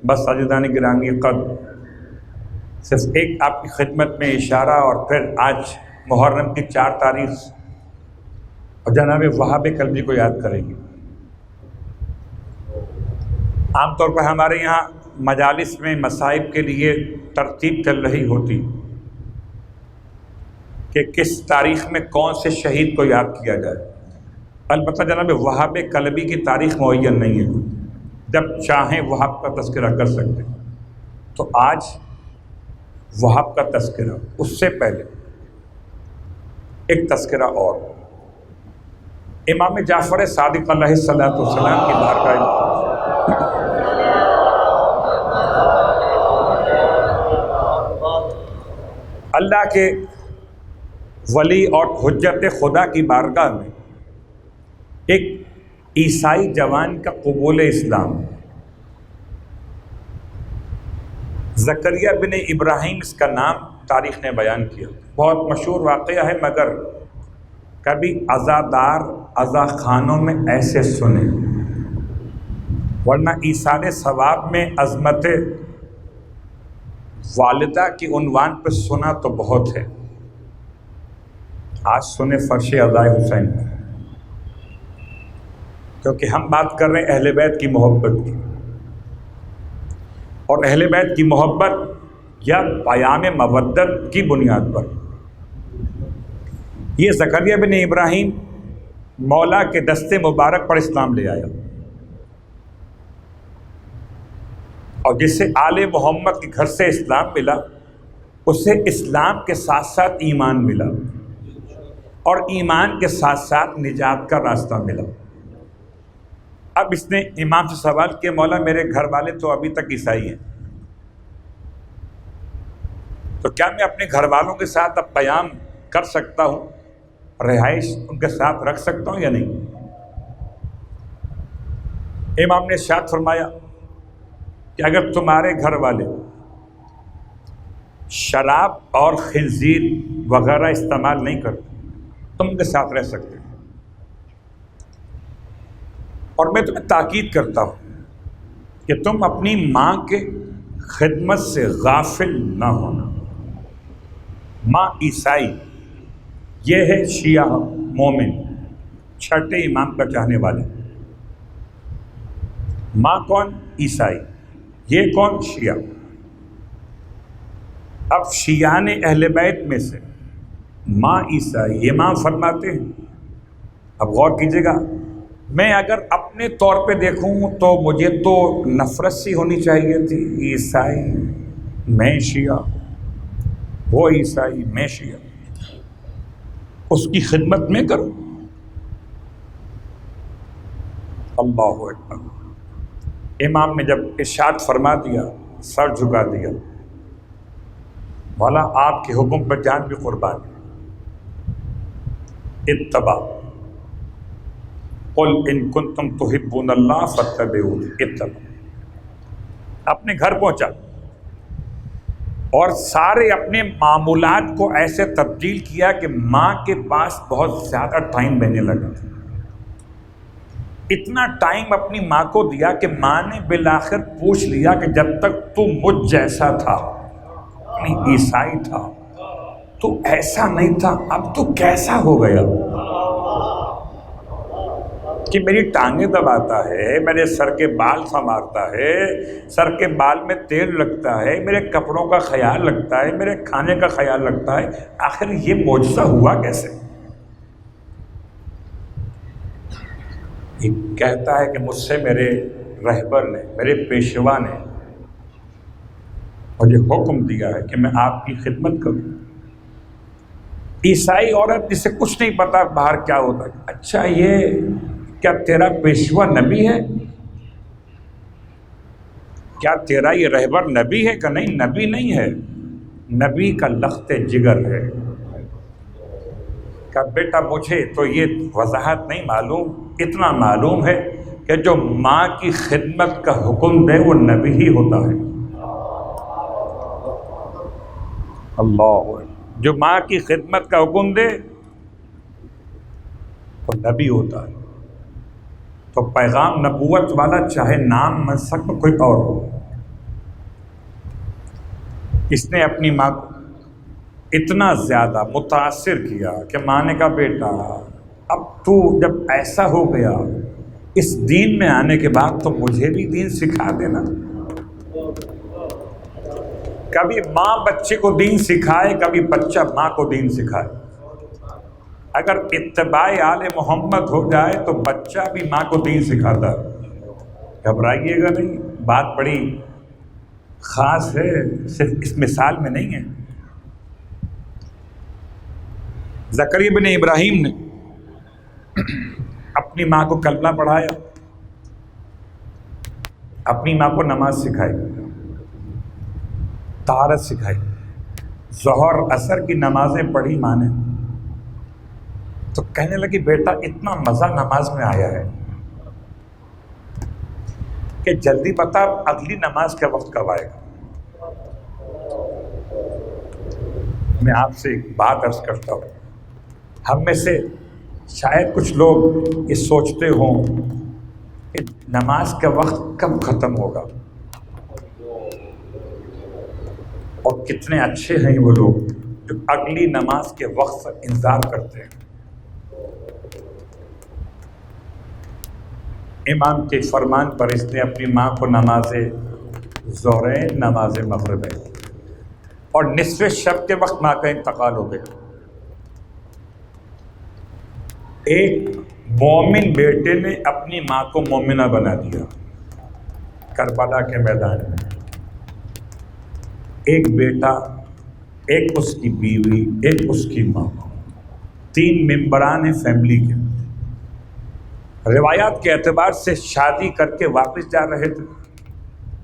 بس عزیزان گرامی قدر، صرف ایک آپ کی خدمت میں اشارہ، اور پھر آج محرم کی 4 تاریخ اور جناب وہاب قلبی کو یاد کریں گے۔ عام طور پر ہمارے یہاں مجالس میں مصائب کے لیے ترتیب چل رہی ہوتی کہ کس تاریخ میں کون سے شہید کو یاد کیا جائے۔ البتہ جناب وہاب قلبی کی تاریخ معین نہیں ہے، جب چاہیں وہاب کا تذکرہ کر سکتے ہیں۔ تو آج وہاب کا تذکرہ، اس سے پہلے ایک تذکرہ اور، امام جعفر صادق علیہ السلام کی بارگاہ اللہ کے ولی اور حجت خدا کی بارگاہ میں ایک عیسائی جوان کا قبول اسلام، زکریا بن ابراہیم اس کا نام تاریخ نے بیان کیا۔ بہت مشہور واقعہ ہے، مگر کبھی عزادار عزا خانوں میں ایسے سنے، ورنہ ایثار ثواب میں عظمت والدہ کی عنوان پہ سنا تو بہت ہے۔ آج سنے فرش عزائے حسین، کیونکہ ہم بات کر رہے ہیں اہل بیت کی محبت کی، اور اہل بیت کی محبت یا پیام مودت کی بنیاد پر یہ زکریا بن ابراہیم مولا کے دستے مبارک پر اسلام لے آیا، اور جسے آل محمد کے گھر سے اسلام ملا، اسے اسلام کے ساتھ ساتھ ایمان ملا، اور ایمان کے ساتھ ساتھ نجات کا راستہ ملا۔ اب اس نے امام سے سوال کیا، مولا میرے گھر والے تو ابھی تک عیسائی ہیں، تو کیا میں اپنے گھر والوں کے ساتھ اب قیام کر سکتا ہوں، رہائش ان کے ساتھ رکھ سکتا ہوں یا نہیں؟ امام نے ارشاد فرمایا کہ اگر تمہارے گھر والے شراب اور خنزیر وغیرہ استعمال نہیں کرتے تم ان کے ساتھ رہ سکتے ہیں، اور میں تمہیں تاکید کرتا ہوں کہ تم اپنی ماں کے خدمت سے غافل نہ ہونا۔ ماں عیسائی، یہ ہے شیعہ مومن، چھٹے امام کا چاہنے والے۔ ماں کون؟ عیسائی۔ یہ کون؟ شیعہ۔ اب شیعان اہل بیت میں سے ماں عیسائی، امام فرماتے ہیں، اب غور کیجیے گا، میں اگر اپنے طور پہ دیکھوں تو مجھے تو نفرت سی ہونی چاہیے تھی، عیسائی میں شیعہ، وہ عیسائی میں شیعہ، اس کی خدمت میں کروں۔ اللہ اکبر۔ امام نے جب ارشاد فرما دیا، سر جھکا دیا، مولا آپ کے حکم پر جان بھی قربان، اتبع قل ان کنتم تحبون اللہ فاتبعونی، اتبع۔ اپنے گھر پہنچا اور سارے اپنے معمولات کو ایسے تبدیل کیا کہ ماں کے پاس بہت زیادہ ٹائم دینے لگا۔ اتنا ٹائم اپنی ماں کو دیا کہ ماں نے بالآخر پوچھ لیا کہ جب تک تو مجھ جیسا تھا، یعنی عیسائی تھا، تو ایسا نہیں تھا، اب تو کیسا ہو گیا؟ کہ میری ٹانگیں دباتا ہے، میرے سر کے بال سنوارتا ہے، سر کے بال میں تیل لگتا ہے، میرے کپڑوں کا خیال رکھتا ہے، میرے کھانے کا خیال رکھتا ہے، آخر یہ معجزہ ہوا کیسے؟ یہ کہتا ہے کہ مجھ سے میرے رہبر نے، میرے پیشوا نے مجھے حکم دیا ہے کہ میں آپ کی خدمت کروں۔ عیسائی عورت جسے کچھ نہیں پتا باہر کیا ہوتا ہے، اچھا یہ کیا تیرا پیشوا نبی ہے؟ کیا تیرا یہ رہبر نبی ہے؟ کہ نہیں، نبی نہیں ہے، نبی کا لخت جگر ہے۔ کہ بیٹا مجھے تو یہ وضاحت نہیں معلوم، اتنا معلوم ہے کہ جو ماں کی خدمت کا حکم دے وہ نبی ہی ہوتا ہے۔ اللہ، جو ماں کی خدمت کا حکم دے وہ نبی ہوتا ہے۔ تو پیغام نبوت والا چاہے نام منصب میں کوئی اور ہو، اس نے اپنی ماں کو اتنا زیادہ متاثر کیا کہ ماں نے کہا بیٹا اب تو جب ایسا ہو گیا اس دین میں آنے کے بعد تو مجھے بھی دین سکھا دینا۔ کبھی ماں بچے کو دین سکھائے، کبھی بچہ ماں کو دین سکھائے۔ اگر اتباع آل محمد ہو جائے تو بچہ بھی ماں کو دین سکھاتا ہے۔ گھبرائیے گا نہیں، بات بڑی خاص ہے، صرف اس مثال میں نہیں ہے۔ زکریا بن ابراہیم نے اپنی ماں کو کلمہ پڑھایا، اپنی ماں کو نماز سکھائی، طہارت سکھائی، ظہر عصر کی نمازیں پڑھی ماں نے۔ تو کہنے لگی بیٹا اتنا مزہ نماز میں آیا ہے کہ جلدی بتا اگلی نماز کا وقت کب آئے گا۔ میں آپ سے ایک بات عرض کرتا ہوں، ہم میں سے شاید کچھ لوگ یہ سوچتے ہوں کہ نماز کا وقت کب ختم ہوگا، اور کتنے اچھے ہیں وہ لوگ جو اگلی نماز کے وقت کا انتظار کرتے ہیں۔ امام کے فرمان پر اس نے اپنی ماں کو نماز ظہرین، نماز مغربین اور نصف شب کے وقت ماں کا انتقال ہو گیا۔ ایک مومن بیٹے نے اپنی ماں کو مومنہ بنا دیا کربلا کے میدان میں۔ ایک بیٹا، ایک اس کی بیوی، ایک اس کی ماں، 3 ممبران ہیں فیملی کے۔ روایات کے اعتبار سے شادی کر کے واپس جا رہے تھے،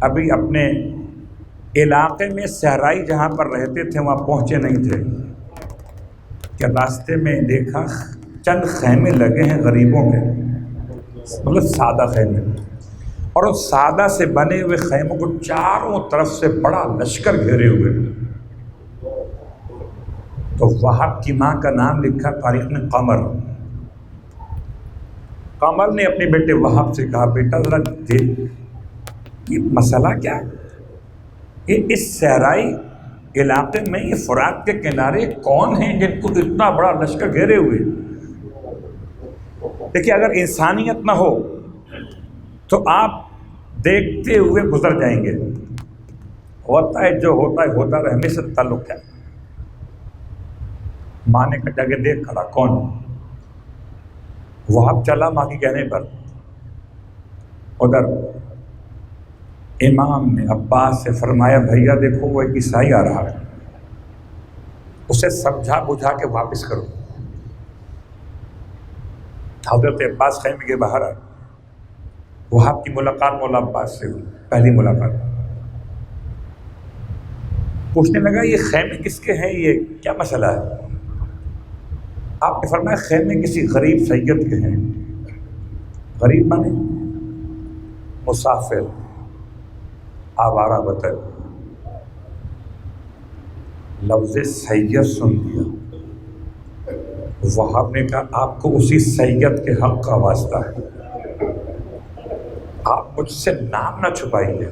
ابھی اپنے علاقے میں صحرائی جہاں پر رہتے تھے وہاں پہنچے نہیں تھے کہ راستے میں دیکھا چند خیمے لگے ہیں غریبوں کے، مطلب سادہ خیمے، اور اس سادہ سے بنے ہوئے خیموں کو چاروں طرف سے بڑا لشکر گھیرے ہوئے۔ تو وہاب کی ماں کا نام لکھا تاریخ میں قمر۔ قمر نے اپنے بیٹے وہاب سے کہا بیٹا ذرا دیکھ یہ مسئلہ کیا ہے، یہ اس صحرائی علاقے میں یہ فرات کے کنارے کون ہیں جن کو اتنا بڑا لشکر گھیرے ہوئے؟ دیکھیے اگر انسانیت نہ ہو تو آپ دیکھتے ہوئے گزر جائیں گے، ہوتا ہے جو ہوتا ہے ہوتا رہے، ہمیں سے تعلق کیا؟ ماں نے کہا جا کے دیکھ کھڑا کون؟ وہاب چلا ماں کے کہنے پر، ادھر امام نے عباس سے فرمایا بھیا دیکھو وہ ایک عیسائی آ رہا ہے، اسے سمجھا بجھا کے واپس کرو۔ حضرت عباس خیمے کے باہر آئے، وہاب کی ملاقات مولا عباس سے ہوئی، پہلی ملاقات۔ پوچھنے لگا یہ خیمے کس کے ہیں، یہ کیا مسئلہ ہے؟ آپ نے فرمایا خیمے کسی غریب سید کے ہیں۔ غریب مانے مسافر، آوارہ وطن۔ لفظ سید سن لیا، وہاب نے کہا آپ کو اسی سید کے حق کا واسطہ ہے، آپ مجھ سے نام نہ چھپائیے۔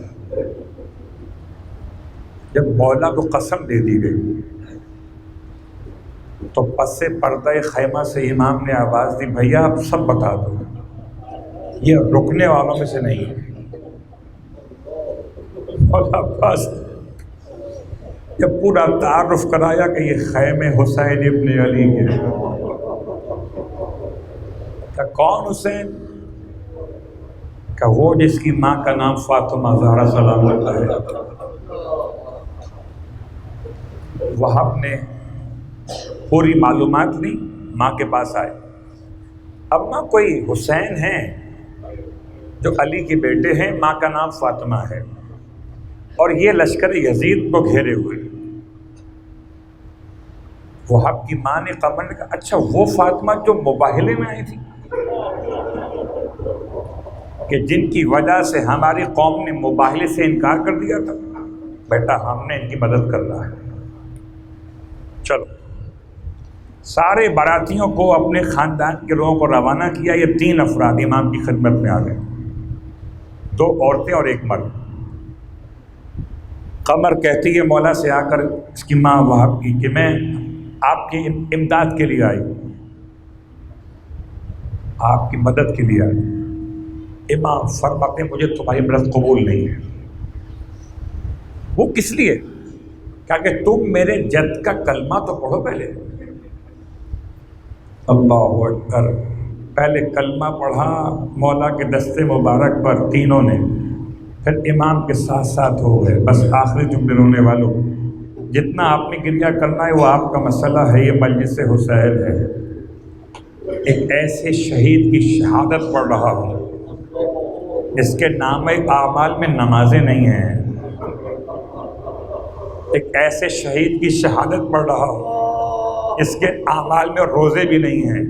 جب مولا کو قسم دے دی گئی تو پس پردہ خیمہ سے امام نے آواز دی بھیا آپ سب بتا دو۔ یہ رکنے والوں میں سے نہیں ہے۔ مولا عباس جب پورا تعارف کرایا کہ یہ خیم حسین ابن علی کے، کہ کون حسین؟ کہ وہ جس کی ماں کا نام فاطمہ زہرا سلام اللہ ہے۔ وہاب نے پوری معلومات لی، ماں کے پاس آئے، اماں کوئی حسین ہیں جو علی کے بیٹے ہیں، ماں کا نام فاطمہ ہے، اور یہ لشکر یزید کو گھیرے ہوئے۔ وہاب کی ماں نے قمر نے کہا اچھا وہ فاطمہ جو مباہلے میں آئی تھی، کہ جن کی وجہ سے ہماری قوم نے مباہلے سے انکار کر دیا تھا، بیٹا ہم نے ان کی مدد کرنا ہے۔ چلو سارے براتیوں کو اپنے خاندان کے لوگوں کو روانہ کیا۔ یہ 3 افراد امام کی خدمت میں آ گئے، 2 عورتیں اور 1 مرد۔ قمر کہتی ہے مولا سے آ کر اس کی ماں وہاب کی کہ میں آپ کی امداد کے لیے آئی، آپ کی مدد کے لیے آئی۔ امام فرماتے ہیں مجھے تمہاری مدد قبول نہیں ہے۔ وہ کس لیے؟ کہ تم میرے جد کا کلمہ تو پڑھو پہلے۔ اللہ اکبر، پہلے کلمہ پڑھا مولا کے دستے مبارک پر تینوں نے، پھر امام کے ساتھ ساتھ ہو گئے۔ بس آخری جملے رونے والوں، جتنا آپ نے گریہ کرنا ہے وہ آپ کا مسئلہ ہے، یہ مجلس حسین ہے۔ ایک ایسے شہید کی شہادت پڑھ رہا ہوں اس کے نام اعمال میں نمازیں نہیں ہیں، ایک ایسے شہید کی شہادت پڑھ رہا ہوں اس کے اعمال میں روزے بھی نہیں ہیں،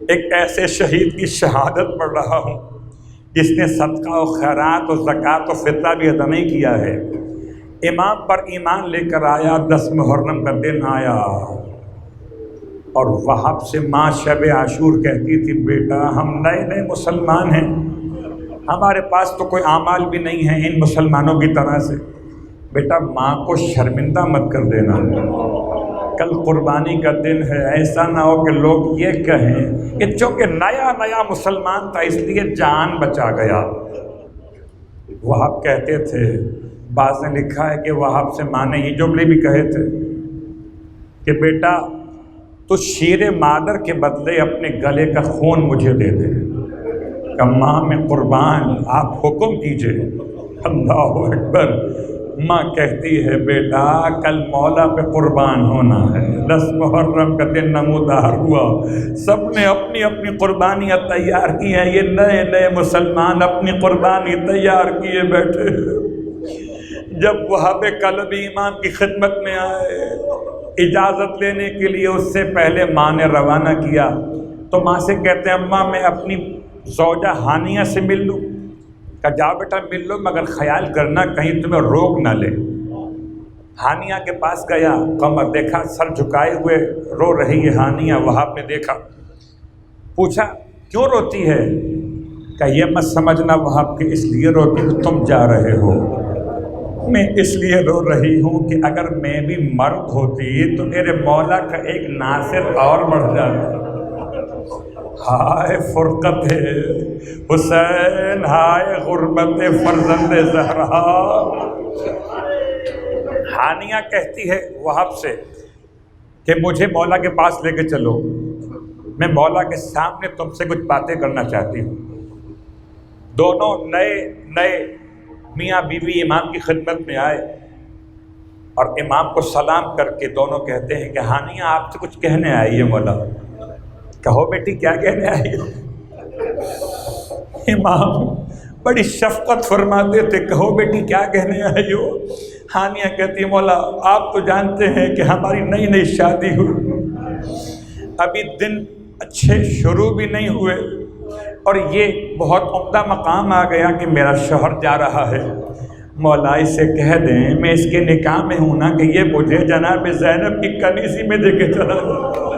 ایک ایسے شہید کی شہادت پڑھ رہا ہوں جس نے صدقہ و خیرات و زکوٰۃ و فطرہ بھی ادا نہیں کیا ہے۔ امام پر ایمان لے کر آیا، 10 محرم کا دن آیا، اور وہاب سے ماں شب عاشور کہتی تھی بیٹا ہم نئے مسلمان ہیں، ہمارے پاس تو کوئی اعمال بھی نہیں ہیں ان مسلمانوں کی طرح سے، بیٹا ماں کو شرمندہ مت کر دینا، کل قربانی کا دن ہے، ایسا نہ ہو کہ لوگ یہ کہیں کہ چونکہ نیا مسلمان تھا اس لیے جان بچا گیا۔ وہاب کہتے تھے، بعض نے لکھا ہے کہ وہاب سے ماں نے یہ جملے بھی کہے تھے کہ بیٹا تو شیر مادر کے بدلے اپنے گلے کا خون مجھے دے دے، کہ ماں میں قربان آپ حکم کیجئے۔ اللہ اکبر، ماں کہتی ہے بیٹا کل مولا پہ قربان ہونا ہے، 10 محرم کا دن نمودار ہوا، سب نے اپنی اپنی قربانیاں تیار کی ہیں، یہ نئے مسلمان اپنی قربانی تیار کیے بیٹھے۔ جب وہاب قلبی امام کی خدمت میں آئے اجازت لینے کے لیے، اس سے پہلے ماں نے روانہ کیا، تو ماں سے کہتے ہیں اماں میں اپنی زوجہ ہانیہ سے مل لوں؟ کہ جاؤ بیٹا مل لو، مگر خیال کرنا کہیں تمہیں روک نہ لے۔ ہانیہ کے پاس گیا، قمر دیکھا سر جھکائے ہوئے رو رہی ہے ہانیہ، وہاب نے دیکھا، پوچھا کیوں روتی ہے؟ کہ یہ مت سمجھنا وہاب کہ اس لیے روتی کہ تم جا رہے ہو، میں اس لیے رو رہی ہوں کہ اگر میں بھی مرد ہوتی تو میرے مولا کا ایک ناصر اور مر جاتا۔ ہائے فرقت حسین، ہائے غربت فرزند زہرا۔ ہانیہ کہتی ہے وہاب سے کہ مجھے مولا کے پاس لے کے چلو، میں مولا کے سامنے تم سے کچھ باتیں کرنا چاہتی ہوں۔ دونوں نئے میاں بیوی امام کی خدمت میں آئے اور امام کو سلام کر کے دونوں کہتے ہیں کہ ہانیہ آپ سے کچھ کہنے آئی ہے مولا۔ کہو بیٹی کیا کہنے آئی ہو؟ امام بڑی شفقت فرماتے تھے، کہو بیٹی کیا کہنے آئی ہو؟ ہانیہ کہتی ہے مولا آپ تو جانتے ہیں کہ ہماری نئی شادی ہوئی، ابھی دن اچھے شروع بھی نہیں ہوئے اور یہ بہت عمدہ مقام آ گیا کہ میرا شوہر جا رہا ہے، مولا اسے کہہ دیں میں اس کے نکاح میں ہوں نا کہ یہ مجھے جناب زینب کی کنیزی میں دے کے چلا جائے،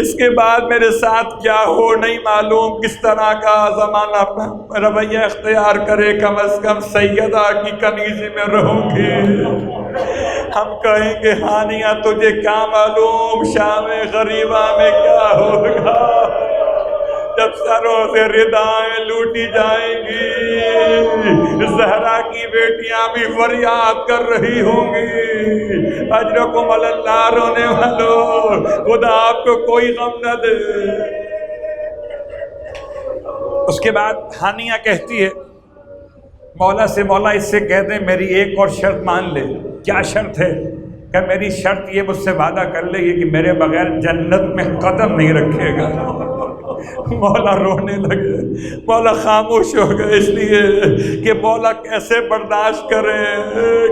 اس کے بعد میرے ساتھ کیا ہو نہیں معلوم، کس طرح کا زمانہ رویہ اختیار کرے، کم از کم سیدہ کی کنیزی میں رہوں گی۔ ہم کہیں گے ہانیہ تجھے کیا معلوم شام غریبہ میں کیا ہوگا، سروں سے ردائیں لوٹی جائیں گی، زہرا کی بیٹیاں بھی فریاد کر رہی ہوں گی، اجرکم علی اللہ، رونے والوں خدا آپ کو کوئی غم نہ دے۔ اس کے بعد ہانیہ کہتی ہے مولا سے، مولا اس سے کہہ دیں میری ایک اور شرط مان لے۔ کیا شرط ہے؟ کہ میری شرط یہ مجھ سے وعدہ کر لے یہ کہ میرے بغیر جنت میں قدم نہیں رکھے گا۔ مولا رونے لگے، مولا خاموش ہو گئے، اس لیے کہ مولا کیسے برداشت کرے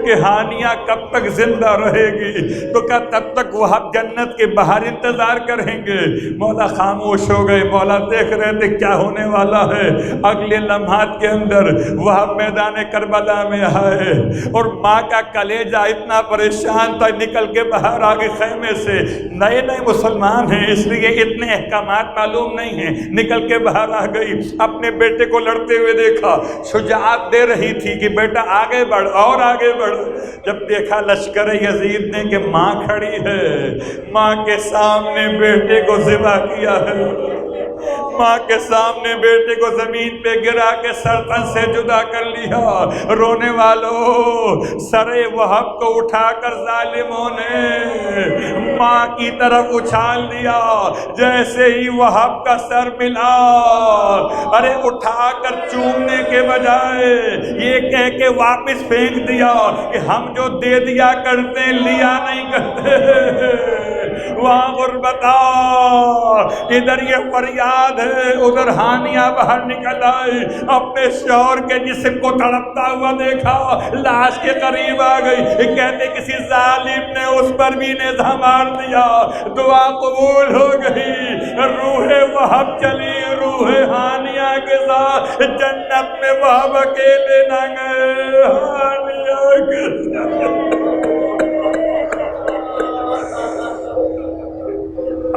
کہ ہانیہ کب تک زندہ رہے گی، تو کیا تب تک وہ جنت کے باہر انتظار کریں گے؟ مولا خاموش ہو گئے، مولا دیکھ رہے تھے کیا ہونے والا ہے۔ اگلے لمحات کے اندر وہ میدان کربلا میں آئے اور ماں کا کلیجہ اتنا پریشان تھا، نکل کے باہر آگے خیمے سے، نئے نئے مسلمان ہیں اس لیے اتنے احکامات معلوم نہیں ہیں، نکل کے باہر آ گئی، اپنے بیٹے کو لڑتے ہوئے دیکھا، شجاعت دے رہی تھی کہ بیٹا آگے بڑھ اور آگے بڑھ۔ جب دیکھا لشکر یزید نے کہ ماں کھڑی ہے، ماں کے سامنے بیٹے کو ذبح کیا ہے، ماں کے سامنے بیٹے کو زمین پہ گرا کے سر تن سے جدا کر لیا۔ رونے والوں، سر وہب کو اٹھا کر ظالموں نے ماں کی طرف اچھال دیا، جیسے ہی وہب کا سر ملا، ارے اٹھا کر چومنے کے بجائے یہ کہہ کے واپس پھینک دیا کہ ہم جو دے دیا کرتے لیا نہیں کرتے۔ وہاں غربتا، ادھر یہ فریاد ہے، ادھر ہانیہ باہر نکل آئی، اپنے شوہر کے جسم کو تڑپتا ہوا دیکھا، لاش کے قریب آ گئی، کہتے کسی ظالم نے اس پر بھی نیزہ مار دیا، دعا قبول ہو گئی، روح وہب چلی روح ہانیہ کے ساتھ جنت میں، وہب اکیلے نہ گئے، ہانیہ کے ساتھ۔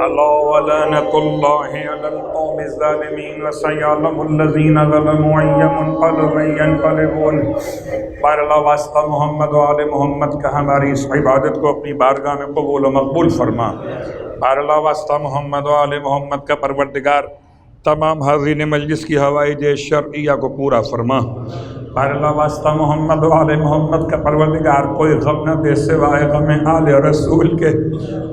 اللہ ولعنۃ اللہ علی القوم الظالمین وسیعلم الذین ظلموا ای منقلب ینقلبون۔ بار اللہ واسطہ محمد و آل محمد کا ہماری اس عبادت کو اپنی بارگاہ میں قبول و مقبول فرما۔ بار اللہ واسطہ محمد و آل محمد کا پروردگار تمام حاضرین مجلس کی حوائج شرعیہ کو پورا فرما۔ بار اللہ واسطہ محمد و آل محمد کا پروردگار کوئی غم نہ دے سوائے غم آل رسول کے۔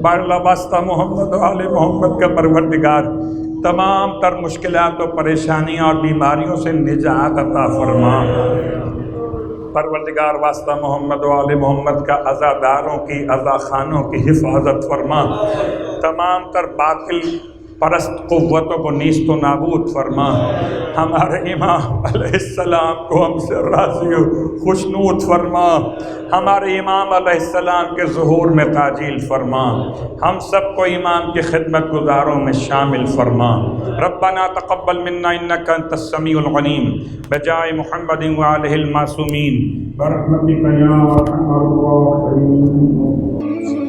بار اللہ واسطہ محمد و آل محمد کا پروردگار تمام تر مشکلات و پریشانیاں اور بیماریوں سے نجات عطا فرما۔ پروردگار واسطہ محمد و آل محمد کا عزاداروں کی، عزاخانوں کی حفاظت فرما۔ تمام تر باطل پرست قوتوں کو نیست و نابود فرما۔ ہمارے امام علیہ السلام کو ہم سے راضی و خوشنود فرما۔ ہمارے امام علیہ السلام کے ظہور میں تعجیل فرما۔ ہم سب کو امام کی خدمت گزاروں میں شامل فرما۔ ربنا تقبل منا انک انت السمیع العلیم، بجائے محمد وآلہ المعصومین، برحمتک یا ارحم الراحمین۔